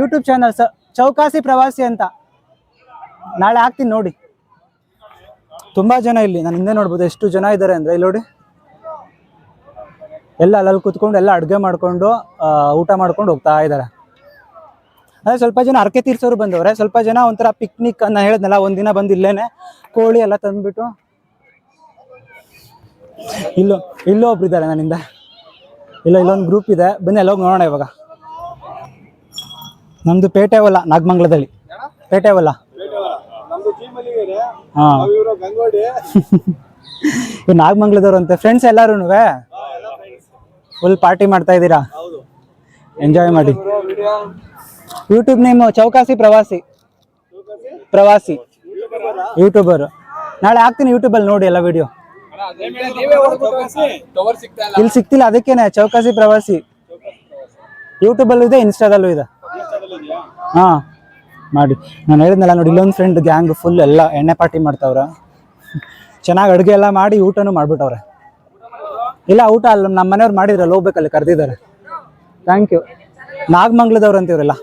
ಯೂಟ್ಯೂಬ್ ಚಾನಲ್ ಚೌಕಾಸಿ ಪ್ರವಾಸಿ ಅಂತ ನಾಳೆ ಹಾಕ್ತೀನಿ ನೋಡಿ. ತುಂಬ ಜನ ಇಲ್ಲಿ ನಾನು ಹಿಂದೆ ನೋಡ್ಬೋದು ಎಷ್ಟು ಜನ ಇದ್ದಾರೆ ಅಂದರೆ. ಇಲ್ಲಿ ನೋಡಿ, ಎಲ್ಲ ಅಲ್ಲಲ್ಲಿ ಕೂತ್ಕೊಂಡು ಎಲ್ಲ ಅಡುಗೆ ಮಾಡಿಕೊಂಡು ಊಟ ಮಾಡ್ಕೊಂಡು ಹೋಗ್ತಾ ಇದ್ದಾರೆ. ಅದೇ ಸ್ವಲ್ಪ ಜನ ಅರಕೆ ತೀರ್ಸೋರು ಬಂದವ್ರೆ, ಸ್ವಲ್ಪ ಜನ ಒಂಥರ ಪಿಕ್ನಿಕ್ ಅನ್ನ ಹೇಳಿದ್ನಲ್ಲ, ಒಂದಿನ ಬಂದು ಇಲ್ಲೇನೆ ಕೋಳಿ ಎಲ್ಲ ತಂದ್ಬಿಟ್ಟು. ಇಲ್ಲೋ ಒಬ್ರು ಇದ್ದಾರೆ ನನ್ನಿಂದ. ಇಲ್ಲೊಂದು ಗ್ರೂಪ್ ಇದೆ, ಬನ್ನಿ ಅಲ್ಲೋಗಿ ನೋಡೋಣ ಇವಾಗ. ನಮ್ದು ಪೇಟೆ ಹೊಲ, ನಾಗಮಂಗಲದಲ್ಲಿ ಪೇಟೆ ಹೊಲ. ಹಾ ನಾಗಮಂಗಲದವ್ರು ಅಂತೆ ಫ್ರೆಂಡ್ಸ್ ಎಲ್ಲಾರು ಫುಲ್ ಪಾರ್ಟಿ ಮಾಡ್ತಾ ಇದ್ದೀರಾ, ಎಂಜಾಯ್ ಮಾಡಿ. ಯೂಟ್ಯೂಬ್ ನೇಮ್ ಚೌಕಾಸಿ ಪ್ರವಾಸಿ ಯೂಟ್ಯೂಬರ್. ನಾಳೆ ಹಾಕ್ತೀನಿ ಯೂಟ್ಯೂಬಲ್ಲಿ ನೋಡಿ ಎಲ್ಲ ವಿಡಿಯೋ. ಇಲ್ಲಿ ಸಿಕ್ತಿಲ್ಲ, ಅದಕ್ಕೇನೆ ಚೌಕಾಸಿ ಪ್ರವಾಸಿ. ಯೂಟ್ಯೂಬಲ್ಲೂ ಇದೆ, ಇನ್ಸ್ಟಾದಲ್ಲೂ ಇದೆ. ಹಾ ಮಾಡಿ. ನಾನು ಹೇಳಿದ್ನಲ್ಲ ನೋಡಿ, ಇಲ್ಲೊಂದು ಫ್ರೆಂಡ್ ಗ್ಯಾಂಗ್ ಫುಲ್ ಎಲ್ಲ ಎಣ್ಣೆ ಪಾರ್ಟಿ ಮಾಡ್ತಾವ್ರ. ಚೆನ್ನಾಗಿ ಅಡುಗೆ ಎಲ್ಲ ಮಾಡಿ ಊಟನೂ ಮಾಡ್ಬಿಟ್ಟವ್ರೆ. ಇಲ್ಲ ಊಟ ಅಲ್ಲ, ನಮ್ಮ ಮನೆಯವ್ರು ಮಾಡಿದ್ರಲ್ಲ, ಹೋಗ್ಬೇಕಲ್ಲಿ ಕರೆದಿದ್ದಾರೆ. Thank you. ನಾಗಮಂಗ್ಲದವ್ರು ಅಂತಿವ್ರಲ್ಲ,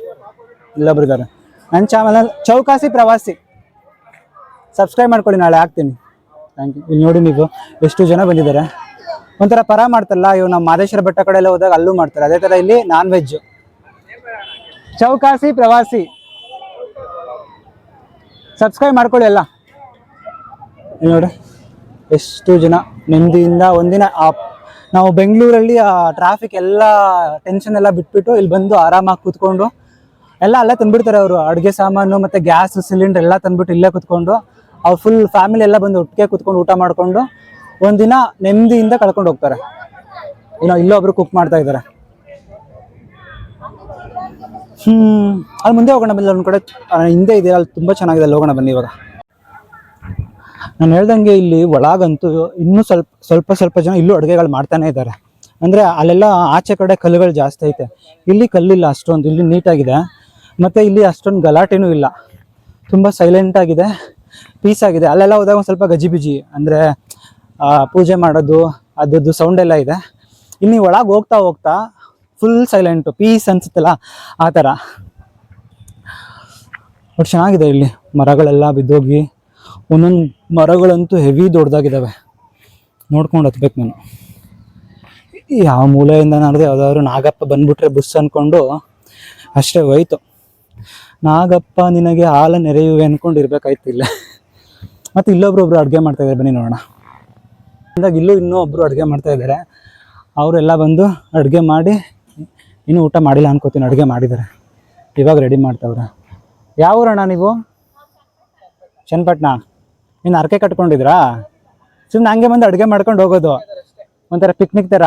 ಇಲ್ಲೊಬ್ರು ಇದ್ದಾರೆ. ನನ್ನ ಚಾನಲ್ ಚೌಕಾಸಿ ಪ್ರವಾಸಿ, ಸಬ್ಸ್ಕ್ರೈಬ್ ಮಾಡ್ಕೊಳ್ಳಿ, ನಾಳೆ ಹಾಕ್ತೀನಿ. Thank you. ಇಲ್ಲಿ ನೋಡಿ ನೀವು ಎಷ್ಟು ಜನ ಬಂದಿದ್ದಾರೆ. ಒಂಥರ ಪರ ಮಾಡ್ತಾರಲ್ಲ ಇವು, ನಮ್ಮ ಮಾದೇಶ್ವರ ಬೆಟ್ಟ ಕಡೆ ಎಲ್ಲ ಹೋದಾಗ ಅಲ್ಲೂ ಮಾಡ್ತಾರೆ. ಅದೇ ಥರ ಇಲ್ಲಿ ನಾನ್ ವೆಜ್. ಚೌಕಾಸಿ ಪ್ರವಾಸಿ ಸಬ್ಸ್ಕ್ರೈಬ್ ಮಾಡ್ಕೊಳ್ಳಿ ಎಲ್ಲ. ನೋಡಿ ಎಷ್ಟು ಜನ ನೆಮ್ಮದಿಯಿಂದ ಒಂದಿನ ನಾವು ಬೆಂಗಳೂರಲ್ಲಿ ಟ್ರಾಫಿಕ್ ಎಲ್ಲ ಟೆನ್ಷನ್ ಎಲ್ಲ ಬಿಟ್ಬಿಟ್ಟು ಇಲ್ಲಿ ಬಂದು ಆರಾಮಾಗಿ ಕೂತ್ಕೊಂಡು ಎಲ್ಲ ಅಲ್ಲೇ ತಂದ್ಬಿಡ್ತಾರೆ ಅವರು. ಅಡುಗೆ ಸಾಮಾನು ಮತ್ತು ಗ್ಯಾಸ್ ಸಿಲಿಂಡರ್ ಎಲ್ಲ ತಂದ್ಬಿಟ್ಟು ಇಲ್ಲೇ ಕೂತ್ಕೊಂಡು ಅವ್ರು ಫುಲ್ ಫ್ಯಾಮಿಲಿ ಎಲ್ಲ ಬಂದು ಒಟ್ಟಿಗೆ ಕೂತ್ಕೊಂಡು ಊಟ ಮಾಡಿಕೊಂಡು ಒಂದಿನ ನೆಮ್ಮದಿಯಿಂದ ಕಳ್ಕೊಂಡು ಹೋಗ್ತಾರೆ. ಇಲ್ಲೊಬ್ರು ಕುಕ್ ಮಾಡ್ತಾ ಇದ್ದಾರೆ. ಅಲ್ಲಿ ಮುಂದೆ ಹೋಗೋಣ ಬನ್ನಿ. ಒಂದು ಕಡೆ ಹಿಂದೆ ಇದೆ, ಅಲ್ಲಿ ತುಂಬ ಚೆನ್ನಾಗಿದೆ, ಅಲ್ಲಿ ಹೋಗೋಣ ಬನ್ನಿ ಇವಾಗ. ನಾನು ಹೇಳ್ದಂಗೆ ಇಲ್ಲಿ ಒಳಗಂತೂ ಇನ್ನೂ ಸ್ವಲ್ಪ ಜನ ಇಲ್ಲೂ ಅಡುಗೆಗಳು ಮಾಡ್ತಾನೆ ಇದ್ದಾರೆ. ಅಂದರೆ ಅಲ್ಲೆಲ್ಲ ಆಚೆ ಕಡೆ ಕಲ್ಲುಗಳು ಜಾಸ್ತಿ ಐತೆ, ಇಲ್ಲಿ ಕಲ್ಲಿಲ್ಲ ಅಷ್ಟೊಂದು. ಇಲ್ಲಿ ನೀಟಾಗಿದೆ, ಮತ್ತು ಇಲ್ಲಿ ಅಷ್ಟೊಂದು ಗಲಾಟೆನೂ ಇಲ್ಲ, ತುಂಬ ಸೈಲೆಂಟಾಗಿದೆ, ಪೀಸ್ ಆಗಿದೆ. ಅಲ್ಲೆಲ್ಲ ಹೋದಾಗ ಒಂದು ಸ್ವಲ್ಪ ಗಜಿಬಿಜಿ, ಅಂದರೆ ಪೂಜೆ ಮಾಡೋದು ಅದರದ್ದು ಸೌಂಡ್ ಎಲ್ಲ ಇದೆ. ಇಲ್ಲಿ ಒಳಗೆ ಹೋಗ್ತಾ ಫುಲ್ ಸೈಲೆಂಟು, ಪೀಸ್ ಅನ್ಸುತ್ತಲ್ಲ ಆ ಥರ. ಬಟ್ ಚೆನ್ನಾಗಿದೆ ಇಲ್ಲಿ. ಮರಗಳೆಲ್ಲ ಬಿದ್ದೋಗಿ ಒಂದೊಂದು ಮರಗಳಂತೂ ಹೆವಿ ದೊಡ್ಡದಾಗಿದ್ದಾವೆ. ನೋಡ್ಕೊಂಡು ಹತ್ಬೇಕು ನಾನು. ಯಾವ ಮೂಲೆಯಿಂದ ನೋಡಿದೆ ಯಾವುದಾದ್ರು ನಾಗಪ್ಪ ಬಂದ್ಬಿಟ್ರೆ ಬುಸ್ ಅಂದ್ಕೊಂಡು ಅಷ್ಟೇ ಹೋಯ್ತು. ನಾಗಪ್ಪ ನಿನಗೆ ಹಾಲ ನೆರೆಯುವೆ ಅಂದ್ಕೊಂಡು ಇರ್ಬೇಕಾಯ್ತು ಇಲ್ಲ. ಮತ್ತು ಇಲ್ಲೊಬ್ರು ಅಡುಗೆ ಮಾಡ್ತಾ ಇದ್ದಾರೆ, ಬನ್ನಿ ನೋಡೋಣ. ಅಂದಾಗ ಇನ್ನೂ ಒಬ್ಬರು ಅಡುಗೆ ಮಾಡ್ತಾ ಇದ್ದಾರೆ. ಅವರೆಲ್ಲ ಬಂದು ಅಡುಗೆ ಮಾಡಿ, ಇನ್ನೂ ಊಟ ಮಾಡಿಲ್ಲ ಅನ್ಕೋತೀನಿ, ಅಡುಗೆ ಮಾಡಿದ್ದಾರೆ, ಇವಾಗ ರೆಡಿ ಮಾಡ್ತಾವ್ರೆ. ಯಾವ ಊರಣ್ಣ ನೀವು? ಚನ್ನಪಟ್ಟಣ. ಇನ್ನು ಅರಕೆ ಕಟ್ಕೊಂಡಿದ್ರಾ? ಸುಮ್ಮನೆ ಹಂಗೆ ಬಂದು ಅಡುಗೆ ಮಾಡ್ಕೊಂಡು ಹೋಗೋದು, ಒಂಥರ ಪಿಕ್ನಿಕ್ ಥರ.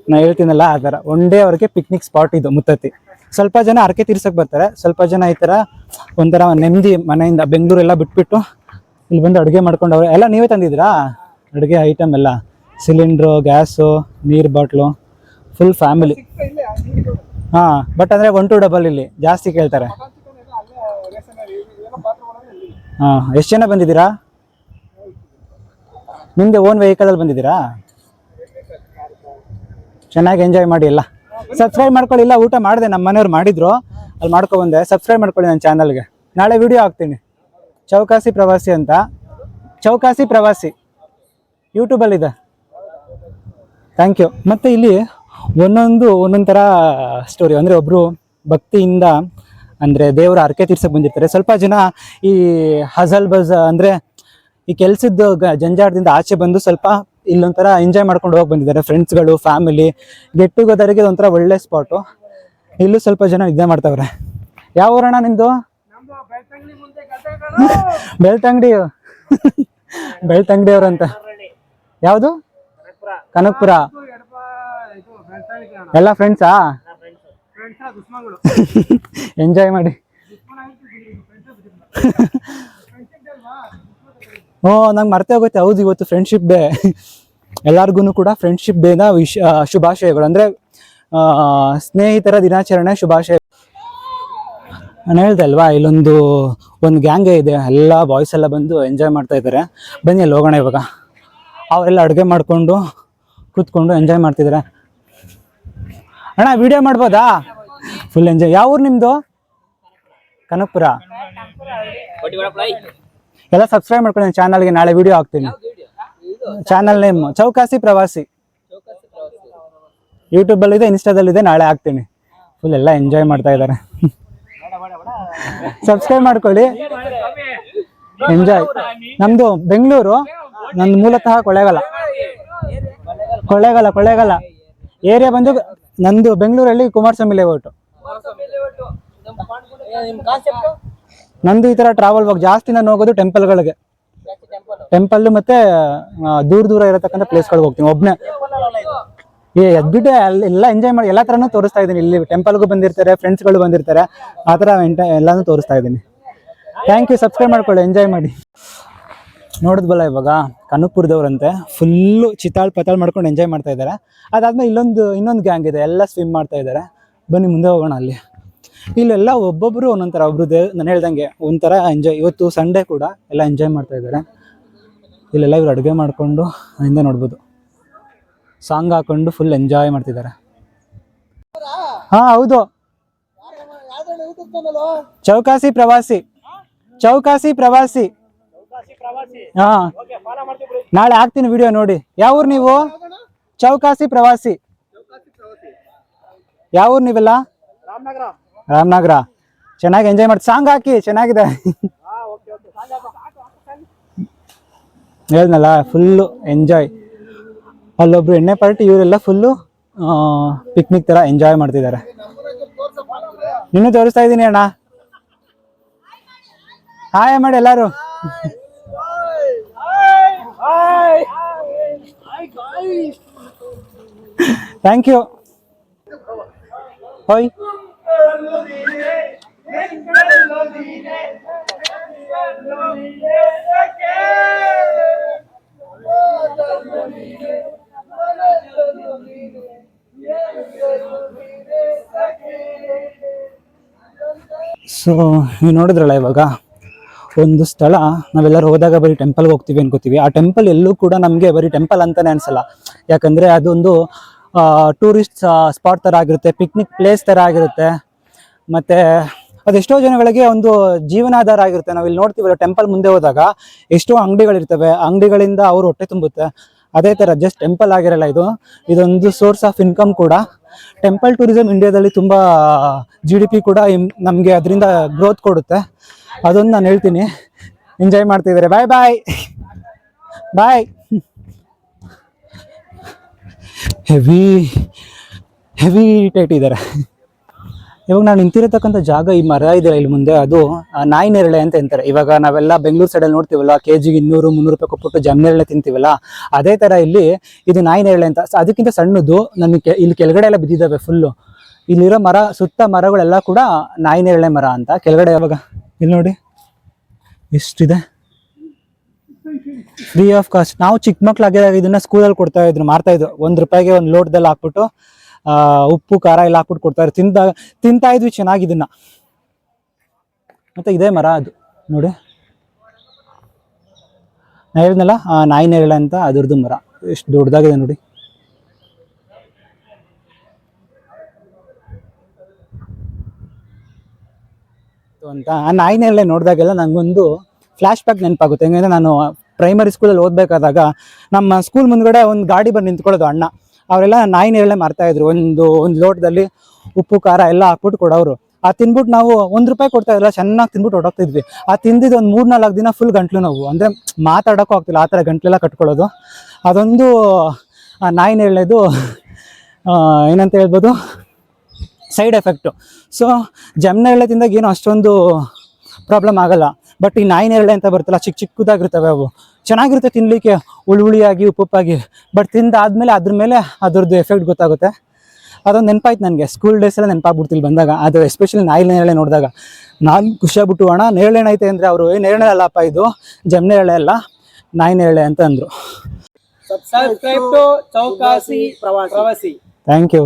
ನಾನು ಹೇಳ್ತೀನಲ್ಲ ಆ ಥರ. ಒನ್ ಡೇ ಅವ್ರಿಗೆ ಪಿಕ್ನಿಕ್ ಸ್ಪಾಟ್ ಇದು ಮುತ್ತತ್ತಿ. ಸ್ವಲ್ಪ ಜನ ಅರಕೆ ತೀರ್ಸಕ್ಕೆ ಬರ್ತಾರೆ, ಸ್ವಲ್ಪ ಜನ ಈ ಥರ ಒಂಥರ ನೆಮ್ಮದಿ ಮನೆಯಿಂದ ಬೆಂಗಳೂರೆಲ್ಲ ಬಿಟ್ಬಿಟ್ಟು ಇಲ್ಲಿ ಬಂದು ಅಡುಗೆ ಮಾಡ್ಕೊಂಡವ್ರೆ. ಎಲ್ಲ ನೀವೇ ತಂದಿದ್ದೀರಾ ಅಡುಗೆ ಐಟಮ್ ಎಲ್ಲ? ಸಿಲಿಂಡ್ರು, ಗ್ಯಾಸು, ನೀರು ಬಾಟ್ಲು, ಫುಲ್ ಫ್ಯಾಮಿಲಿ. ಹಾಂ, ಬಟ್ ಅಂದರೆ 1 to 2 ಇಲ್ಲಿ ಜಾಸ್ತಿ ಕೇಳ್ತಾರೆ. ಹಾಂ, ಎಷ್ಟು ಜನ ಬಂದಿದ್ದೀರಾ? ನಿಮ್ಮದೇ ಓನ್ ವೆಹಿಕಲಲ್ಲಿ ಬಂದಿದ್ದೀರಾ? ಚೆನ್ನಾಗಿ ಎಂಜಾಯ್ ಮಾಡಿ ಎಲ್ಲ. ಸಬ್ಸ್ಕ್ರೈಬ್ ಮಾಡ್ಕೊಳ್ಳಿ. ಇಲ್ಲ ಊಟ ಮಾಡಿದೆ, ನಮ್ಮ ಮನೆಯವ್ರು ಮಾಡಿದ್ರು, ಅಲ್ಲಿ ಮಾಡ್ಕೊಬಂದೆ. ಸಬ್ಸ್ಕ್ರೈಬ್ ಮಾಡ್ಕೊಳ್ಳಿ ನನ್ನ ಚಾನಲ್ಗೆ. ನಾಳೆ ವಿಡಿಯೋ ಹಾಕ್ತೀನಿ. ಚೌಕಾಸಿ ಪ್ರವಾಸಿ ಅಂತ, ಚೌಕಾಸಿ ಪ್ರವಾಸಿ ಯೂಟ್ಯೂಬಲ್ಲಿದೆ. Thank you. ಮತ್ತು ಇಲ್ಲಿ ಒಂದೊಂದು ಥರ ಸ್ಟೋರಿ. ಅಂದರೆ ಒಬ್ಬರು ಭಕ್ತಿಯಿಂದ ಅಂದರೆ ದೇವರ ಹರಕೆ ತೀರ್ಸಕ್ಕೆ ಬಂದಿರ್ತಾರೆ. ಸ್ವಲ್ಪ ಜನ ಈ ಹಜಲ್ ಬಜ್ ಅಂದರೆ ಈ ಕೆಲಸದ ಜಂಜಾಟದಿಂದ ಆಚೆ ಬಂದು ಸ್ವಲ್ಪ ಇಲ್ಲೊಂಥರ ಎಂಜಾಯ್ ಮಾಡ್ಕೊಂಡು ಹೋಗಿ ಬಂದಿದ್ದಾರೆ. ಫ್ರೆಂಡ್ಸ್ಗಳು, ಫ್ಯಾಮಿಲಿ ಗೆಟ್ ಟುಗೆದರ್ಗೆ ಒಂಥರ ಒಳ್ಳೆ ಸ್ಪಾಟು. ಇಲ್ಲೂ ಸ್ವಲ್ಪ ಜನ ನಿದ್ದೆ ಮಾಡ್ತಾವ್ರೆ. ಯಾವ ಊರಣ್ಣ ನಿಮ್ಮದು? ಬೆಳ್ತಂಗಡಿ. ಬೆಳ್ತಂಗಡಿ ಅವ್ರಂತ. ಯಾವುದು? ಕನಕಪುರ. ಎಲ್ಲ ಫ್ರೆಂಡ್ಸಾ? ಎಂಜಾಯ್ ಮಾಡಿ. ನಂಗೆ ಮರ್ತೇ ಹೋಗುತ್ತೆ. ಹೌದು, ಇವತ್ತು ಫ್ರೆಂಡ್ಶಿಪ್ ಡೇ. ಎಲ್ಲರಿಗೂ ಕೂಡ ಫ್ರೆಂಡ್ಶಿಪ್ ಡೇನ ಶುಭಾಶಯಗಳು. ಅಂದರೆ ಸ್ನೇಹಿತರ ದಿನಾಚರಣೆ ಶುಭಾಶಯ. ನಾನು ಹೇಳ್ದೆ ಅಲ್ವಾ, ಇಲ್ಲೊಂದು ಗ್ಯಾಂಗೇ ಇದೆ. ಎಲ್ಲ ಬಾಯ್ಸ್ ಎಲ್ಲ ಬಂದು ಎಂಜಾಯ್ ಮಾಡ್ತಾ ಇದ್ದಾರೆ. ಬನ್ನಿ ಅಲ್ಲಿ ಹೋಗೋಣ ಇವಾಗ. ಅವರೆಲ್ಲ ಅಡುಗೆ ಮಾಡಿಕೊಂಡು ಕೂತ್ಕೊಂಡು ಎಂಜಾಯ್ ಮಾಡ್ತಿದ್ದಾರೆ. ಅಣ್ಣ ವಿಡಿಯೋ ಮಾಡ್ಬೋದಾ? Full enjoy. ಯಾವ ಊರು ನಿಮ್ಮದು? ಕನಕಪುರ. ಎಲ್ಲ ಸಬ್ಸ್ಕ್ರೈಬ್ ಮಾಡ್ಕೊಳ್ಳಿ ಚಾನಲ್ಗೆ. ನಾಳೆ ವಿಡಿಯೋ ಹಾಕ್ತೀನಿ. ಚಾನಲ್ ನೇಮ್ ಚೌಕಾಸಿ ಪ್ರವಾಸಿ. ಯೂಟ್ಯೂಬಲ್ಲಿದೆ, ಇನ್ಸ್ಟಾದಲ್ಲಿದೆ. ನಾಳೆ ಹಾಕ್ತೀನಿ. ಫುಲ್ ಎಲ್ಲ ಎಂಜಾಯ್ ಮಾಡ್ತಾ ಇದ್ದಾರೆ. ಸಬ್ಸ್ಕ್ರೈಬ್ ಮಾಡ್ಕೊಳ್ಳಿ, ಎಂಜಾಯ್. ನಮ್ಮದು ಬೆಂಗಳೂರು. ನಂದು ಮೂಲತಃ ಕೊಳ್ಳೇಗಾಲ ಏರಿಯಾ ಬಂದು ನಂದು ಬೆಂಗಳೂರಲ್ಲಿ ಕುಮಾರಸ್ವಾಮಿ ಲೇಔಟ್. ನಂದು ಈ ಥರ ಟ್ರಾವೆಲ್ ವಾಕ್ ಜಾಸ್ತಿ. ನಾನು ಹೋಗೋದು ಟೆಂಪಲ್ಗಳಿಗೆ. ಟೆಂಪಲ್ ಮತ್ತೆ ದೂರ ಇರತಕ್ಕಂಥ ಪ್ಲೇಸ್ಗಳಿಗೆ ಹೋಗ್ತೀನಿ ಒಬ್ಬನೇ. ಎದ್ಬಿಟ್ಟೆ ಎಲ್ಲ ಎಂಜಾಯ್ ಮಾಡಿ ಎಲ್ಲ ಥರನೂ ತೋರಿಸ್ತಾ ಇದ್ದೀನಿ. ಇಲ್ಲಿ ಟೆಂಪಲ್ಗೂ ಬಂದಿರ್ತಾರೆ, ಫ್ರೆಂಡ್ಸ್ಗಳು ಬಂದಿರ್ತಾರೆ. ಆ ಥರ ಎಲ್ಲನೂ ತೋರಿಸ್ತಾ ಇದ್ದೀನಿ. Thank you. ಸಬ್ಸ್ಕ್ರೈಬ್ ಮಾಡ್ಕೊಳ್ಳಿ, ಎಂಜಾಯ್ ಮಾಡಿ. ನೋಡಿದ್ವಲ್ಲ ಇವಾಗ ಕನಕಪುರದವ್ರಂತೆ ಫುಲ್ಲು ಚಿತಾಳ್ ಪತಾಳ್ ಮಾಡ್ಕೊಂಡು ಎಂಜಾಯ್ ಮಾಡ್ತಾ ಇದ್ದಾರೆ. ಅದಾದ್ಮೇಲೆ ಇನ್ನೊಂದು ಗ್ಯಾಂಗ್ ಇದೆ, ಎಲ್ಲ ಸ್ವಿಮ್ ಮಾಡ್ತಾ ಇದ್ದಾರೆ. ಬನ್ನಿ ಮುಂದೆ ಹೋಗೋಣ. ಅಲ್ಲಿ ಇಲ್ಲೆಲ್ಲ ಒಬ್ಬೊಬ್ಬರು ಒಂದೊಂಥರ. ನಾನು ಹೇಳ್ದಂಗೆ ಒಂಥರ ಎಂಜಾಯ್. ಇವತ್ತು ಸಂಡೇ ಕೂಡ ಎಲ್ಲ ಎಂಜಾಯ್ ಮಾಡ್ತಾ ಇದ್ದಾರೆ. ಇಲ್ಲೆಲ್ಲ ಇವ್ರು ಅಡುಗೆ ಮಾಡಿಕೊಂಡು ಹಿಂದೆ ನೋಡ್ಬೋದು, ಸಾಂಗ್ ಹಾಕೊಂಡು ಫುಲ್ ಎಂಜಾಯ್ ಮಾಡ್ತಿದ್ದಾರೆ. ಹೌದು, ಚೌಕಾಸಿ ಪ್ರವಾಸಿ. ನಾಳೆ ಹಾಕ್ತೀನಿ ವಿಡಿಯೋ ನೋಡಿ. ಯಾವ ಊರು ನೀವು? ಚೌಕಾಸಿ ಪ್ರವಾಸಿ. ಯಾವ ಊರು ನೀವೆಲ್ಲ? ರಾಮನಗರ. ಚೆನ್ನಾಗಿ ಎಂಜಾಯ್ ಮಾಡಿ. ಸಾಂಗ್ ಹಾಕಿ, ಚೆನ್ನಾಗಿದೆ. ಹೇಳ್ದಲ್ಲ ಫುಲ್ಲು ಎಂಜಾಯ್. ಅಲ್ಲೊಬ್ರು ಎಣ್ಣೆ ಪಾರ್ಟಿ, ಇವರೆಲ್ಲ ಫುಲ್ಲು ಪಿಕ್ನಿಕ್ ತರ ಎಂಜಾಯ್ ಮಾಡ್ತಿದ್ದಾರೆ. ನಿನ್ನೂ ತೋರಿಸ್ತಾ ಇದ್ದೀನಿ ಅಣ್ಣ. ಹಾಯ್ ಮಾಡಿ ಎಲ್ಲಾರು. Thank you. ಹೋಯ್. ಸೊ ನೀವು ನೋಡಿದ್ರಲ್ಲ ಇವಾಗ ಒಂದು ಸ್ಥಳ. ನಾವೆಲ್ಲರೂ ಹೋದಾಗ ಬರೀ ಟೆಂಪಲ್ಗೆ ಹೋಗ್ತೀವಿ ಅನ್ಕೋತೀವಿ. ಆ ಟೆಂಪಲ್ ಎಲ್ಲೂ ಕೂಡ ನಮಗೆ ಬರೀ ಟೆಂಪಲ್ ಅಂತಾನೆ ಅನ್ಸಲ್ಲ. ಯಾಕಂದರೆ ಅದೊಂದು ಟೂರಿಸ್ಟ್ ಸ್ಪಾಟ್ ಥರ ಆಗಿರುತ್ತೆ, ಪಿಕ್ನಿಕ್ ಪ್ಲೇಸ್ ಥರ ಆಗಿರುತ್ತೆ. ಮತ್ತು ಅದೆಷ್ಟೋ ಜನಗಳಿಗೆ ಒಂದು ಜೀವನಾಧಾರ ಆಗಿರುತ್ತೆ. ನಾವು ಇಲ್ಲಿ ನೋಡ್ತೀವಲ್ಲ, ಟೆಂಪಲ್ ಮುಂದೆ ಹೋದಾಗ ಎಷ್ಟೋ ಅಂಗಡಿಗಳಿರ್ತವೆ, ಅಂಗಡಿಗಳಿಂದ ಅವರು ಹೊಟ್ಟೆ ತುಂಬುತ್ತೆ. ಅದೇ ಥರ ಜಸ್ಟ್ ಟೆಂಪಲ್ ಆಗಿರಲ್ಲ, ಇದೊಂದು ಸೋರ್ಸ್ ಆಫ್ ಇನ್ಕಮ್ ಕೂಡ. ಟೆಂಪಲ್ ಟೂರಿಸಮ್ ಇಂಡಿಯಾದಲ್ಲಿ ತುಂಬ GDP ಕೂಡ ನಮಗೆ ಅದರಿಂದ ಗ್ರೋತ್ ಕೊಡುತ್ತೆ. ಅದೊಂದು ನಾನು ಹೇಳ್ತೀನಿ. ಎಂಜಾಯ್ ಮಾಡ್ತಿದ್ದಾರೆ. ಬಾಯ್. ಹೆವಿ ಟೈಟ್ ಇದ್ದಾರೆ. ಇವಾಗ ನಾನು ನಿಂತಿರತಕ್ಕಂಥ ಜಾಗ, ಈ ಮರ ಇದೆಯಲ್ಲ ಇಲ್ಲಿ ಮುಂದೆ, ಅದು ನಾಯಿ ನೇರಳೆ ಅಂತ ಅಂತಾರೆ. ಇವಾಗ ನಾವೆಲ್ಲ ಬೆಂಗಳೂರು ಸೈಡಲ್ಲಿ ನೋಡ್ತೀವಲ್ಲ, KG 200-300 ರೂಪಾಯಿ ಕೊಟ್ಬಿಟ್ಟು ಜಮ್ನೇರಳೆ ತಿಂತೀವಲ್ಲ, ಅದೇ ಥರ ಇಲ್ಲಿ ಇದು ನಾಯಿ ನೇರಳೆ ಅಂತ. ಅದಕ್ಕಿಂತ ಸಣ್ಣದು ನನಗೆ ಇಲ್ಲಿ ಕೆಳಗಡೆ ಎಲ್ಲ ಬಿದ್ದಿದ್ದಾವೆ ಫುಲ್ಲು. ಇಲ್ಲಿರೋ ಮರ, ಸುತ್ತ ಮರಗಳೆಲ್ಲ ಕೂಡ ನಾಯಿ ನೇರಳೆ ಮರ ಅಂತ. ಕೆಳಗಡೆ ಯಾವಾಗ ಇಲ್ಲಿ ನೋಡಿ ಎಷ್ಟಿದೆ. Free of cost. ನಾವು ಚಿಕ್ಕ ಮಕ್ಳಾಗಿದ್ದಾಗ ಇದನ್ನ ಸ್ಕೂಲಲ್ಲಿ ಮಾರ್ತಾ ಇದ್ರು. 1 ರೂಪಾಯಿಗೆ ಒಂದು ಲೋಟದಲ್ಲಿ ಹಾಕ್ಬಿಟ್ಟು ಉಪ್ಪು ಖಾರ ಎಲ್ಲ ಹಾಕ್ಬಿಟ್ಟು ಕೊಡ್ತಾರೆ. ತಿಂತಾ ಇದ್ವಿ ಚೆನ್ನಾಗಿ ಇದನ್ನ. ಮತ್ತೆ ಇದೇ ಮರ ಅದು ನೋಡಿ, ನಾ ಹೇಳಿದ್ನಲ್ಲ ನಾಯಿ ನೇರಳೆ ಅಂತ, ಅದ್ರದ್ದು ಮರ ಎಷ್ಟು ದೊಡ್ಡದಾಗಿದೆ ನೋಡಿ. ಅಂತ ಆ ನಾಯಿ ನೇರಳೆ ನೋಡಿದಾಗೆಲ್ಲ ನನಗೊಂದು ಫ್ಲ್ಯಾಶ್ ಬ್ಯಾಕ್ ನೆನಪಾಗುತ್ತೆ. ಹೆಂಗಂದ್ರೆ ನಾನು ಪ್ರೈಮರಿ ಸ್ಕೂಲಲ್ಲಿ ಓದಬೇಕಾದಾಗ ನಮ್ಮ ಸ್ಕೂಲ್ ಮುಂದ್ಗಡೆ ಒಂದು ಗಾಡಿ ಬಂದು ನಿಂತ್ಕೊಳ್ಳೋದು ಅಣ್ಣ. ಅವರೆಲ್ಲ ನಾಯಿ ನೇರಳೆ ಮಾರ್ತಾಯಿದ್ರು. ಒಂದು ಲೋಟದಲ್ಲಿ ಉಪ್ಪು ಖಾರ ಎಲ್ಲ ಹಾಕ್ಬಿಟ್ಟು ಕೊಡೋರು. ಆ ತಿನ್ಬಿಟ್ಟು ನಾವು ₹1 ಕೊಡ್ತಾ ಇರಲ್ಲ, ಚೆನ್ನಾಗಿ ತಿನ್ಬಿಟ್ಟು ಹೊರಟೋಗ್ತಿದ್ವಿ. ಆ ತಿಂದಿದ್ದು ಒಂದು 3-4 ದಿನ ಫುಲ್ ಗಂಟ್ಲು ನೋವು, ಅಂದರೆ ಮಾತಾಡೋಕ್ಕೂ ಆಗ್ತಿಲ್ಲ, ಆ ಥರ ಗಂಟ್ಲೆಲ್ಲ ಕಟ್ಕೊಳ್ಳೋದು. ಅದೊಂದು ಆ ನಾಯಿ ನೇರಳೆದು ಏನಂತ ಹೇಳ್ಬೋದು, ಸೈಡ್ ಎಫೆಕ್ಟು. ಸೊ ಜಮ್ನೇರಳೆ ತಿಂದಾಗ ಏನು ಅಷ್ಟೊಂದು ಪ್ರಾಬ್ಲಮ್ ಆಗಲ್ಲ. ಬಟ್ ಈ ನಾಯಿ ನೇರಳೆ ಅಂತ ಬರುತ್ತಲ್ಲ, ಚಿಕ್ಕದಾಗಿರ್ತವೆ ಅವು, ಚೆನ್ನಾಗಿರುತ್ತೆ ತಿನ್ನಲಿಕ್ಕೆ, ಹುಳಿಯಾಗಿ ಉಪ್ಪುಪ್ಪಾಗಿ. ಬಟ್ ತಿಂದಾದ್ಮೇಲೆ ಅದ್ರ ಮೇಲೆ ಅದ್ರದ್ದು ಎಫೆಕ್ಟ್ ಗೊತ್ತಾಗುತ್ತೆ. ಅದೊಂದು ನೆನಪಾಯ್ತು ನನಗೆ, ಸ್ಕೂಲ್ ಡೇಸೆಲ್ಲ ನೆನಪಾಗ್ಬಿಡ್ತಿಲ್ಲ ಬಂದಾಗ. ಅದು ಎಸ್ಪೆಷಲಿ ನಾಯಿ ನೇರಳೆ ನೋಡಿದಾಗ ನಾನು ಖುಷಿಯಾಗ್ಬಿಟ್ಟು, ಅಣ್ಣ ನೇರಳೆ ಐತೆ ಅಂದರೆ ಅವರು ನೇರಳೆ ಅಲ್ಲಪ್ಪ, ಇದು ಜಮ್ನೇರಳೆ ಅಲ್ಲ, ನಾಯಿ ನೇರಳೆ ಅಂತ ಅಂದರು. Thank you.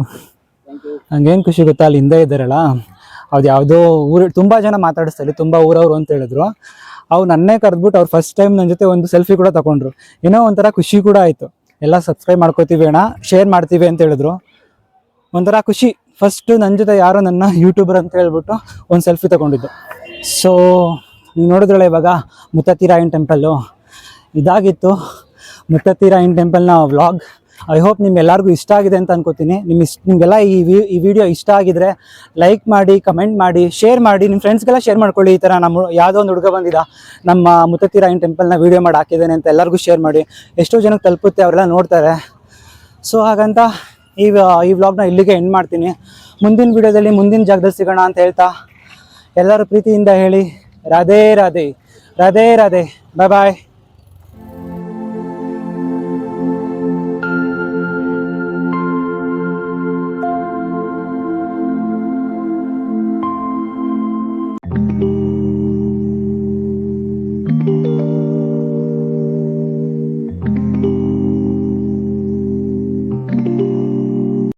ಹಂಗೇನು ಖುಷಿ ಗೊತ್ತಾ, ಅಲ್ಲಿ ಹಿಂದೆ ಇದ್ದಾರಲ್ಲ, ಅದು ಯಾವುದೋ ಊರು, ತುಂಬ ಜನ ಮಾತಾಡಿಸ್ತಾರೆ, ತುಂಬ ಊರವರು ಅಂತ ಹೇಳಿದ್ರು. ಅವ್ರು ನನ್ನೇ ಕರೆದ್ಬಿಟ್ಟು ಅವ್ರು ಫಸ್ಟ್ ಟೈಮ್ ನನ್ನ ಜೊತೆ ಒಂದು ಸೆಲ್ಫಿ ಕೂಡ ತಗೊಂಡ್ರು. ಏನೋ ಒಂಥರ ಖುಷಿ ಕೂಡ ಆಯಿತು. ಎಲ್ಲ ಸಬ್ಸ್ಕ್ರೈಬ್ ಮಾಡ್ಕೋತೀವಿ ಅಣ್ಣ, ಶೇರ್ ಮಾಡ್ತೀವಿ ಅಂತ ಹೇಳಿದ್ರು. ಒಂಥರ ಖುಷಿ, ಫಸ್ಟು ನನ್ನ ಜೊತೆ ಯಾರೋ ನನ್ನ ಯೂಟ್ಯೂಬರ್ ಅಂತ ಹೇಳ್ಬಿಟ್ಟು ಒಂದು ಸೆಲ್ಫಿ ತಗೊಂಡಿದ್ದು. ಸೊ ನೀವು ನೋಡಿದ್ರಲ್ಲ ಇವಾಗ ಮುತ್ತತ್ತಿ ಟೆಂಪಲ್ಲು, ಇದಾಗಿತ್ತು ಮುತ್ತತ್ತಿ ರಾಯನ್ ಟೆಂಪಲ್ನ ವ್ಲಾಗ್. ಐ ಹೋಪ್ ನಿಮ್ಗೆಲ್ಲರಿಗೂ ಇಷ್ಟ ಆಗಿದೆ ಅಂತ ಅನ್ಕೋತೀನಿ. ನಿಮಗೆಲ್ಲ ಈ ವಿಡಿಯೋ ಇಷ್ಟ ಆಗಿದ್ರೆ ಲೈಕ್ ಮಾಡಿ, ಕಮೆಂಟ್ ಮಾಡಿ, ಶೇರ್ ಮಾಡಿ, ನಿಮ್ಮ ಫ್ರೆಂಡ್ಸ್ಗೆಲ್ಲ ಶೇರ್ ಮಾಡ್ಕೊಳ್ಳಿ. ಈ ಥರ ನಮ್ಮ ಯಾವುದೋ ಒಂದು ಹುಡುಗ ಬಂದಿದ್ದ, ನಮ್ಮ ಮುತ್ತತ್ತಿ ರಾಯನ್ ಟೆಂಪಲ್ನ ವೀಡಿಯೋ ಮಾಡಿ ಹಾಕಿದ್ದೇನೆ ಅಂತ ಎಲ್ಲರಿಗೂ ಶೇರ್ ಮಾಡಿ. ಎಷ್ಟೋ ಜನಕ್ಕೆ ತಲುಪುತ್ತೆ, ಅವರೆಲ್ಲ ನೋಡ್ತಾರೆ. ಸೊ ಹಾಗಂತ ಈ ವ್ಲಾಗ್ನ ಇಲ್ಲಿಗೆ ಎಂಡ್ ಮಾಡ್ತೀನಿ. ಮುಂದಿನ ವೀಡಿಯೋದಲ್ಲಿ ಮುಂದಿನ ಜಾಗದಲ್ಲಿ ಸಿಗೋಣ ಅಂತ ಹೇಳ್ತಾ, ಎಲ್ಲರೂ ಪ್ರೀತಿಯಿಂದ ಹೇಳಿ ರಾಧೇ ರಾಧೇ, ರಾಧೇ ರಾಧೇ, ಬಾಯ್ ಬಾಯ್.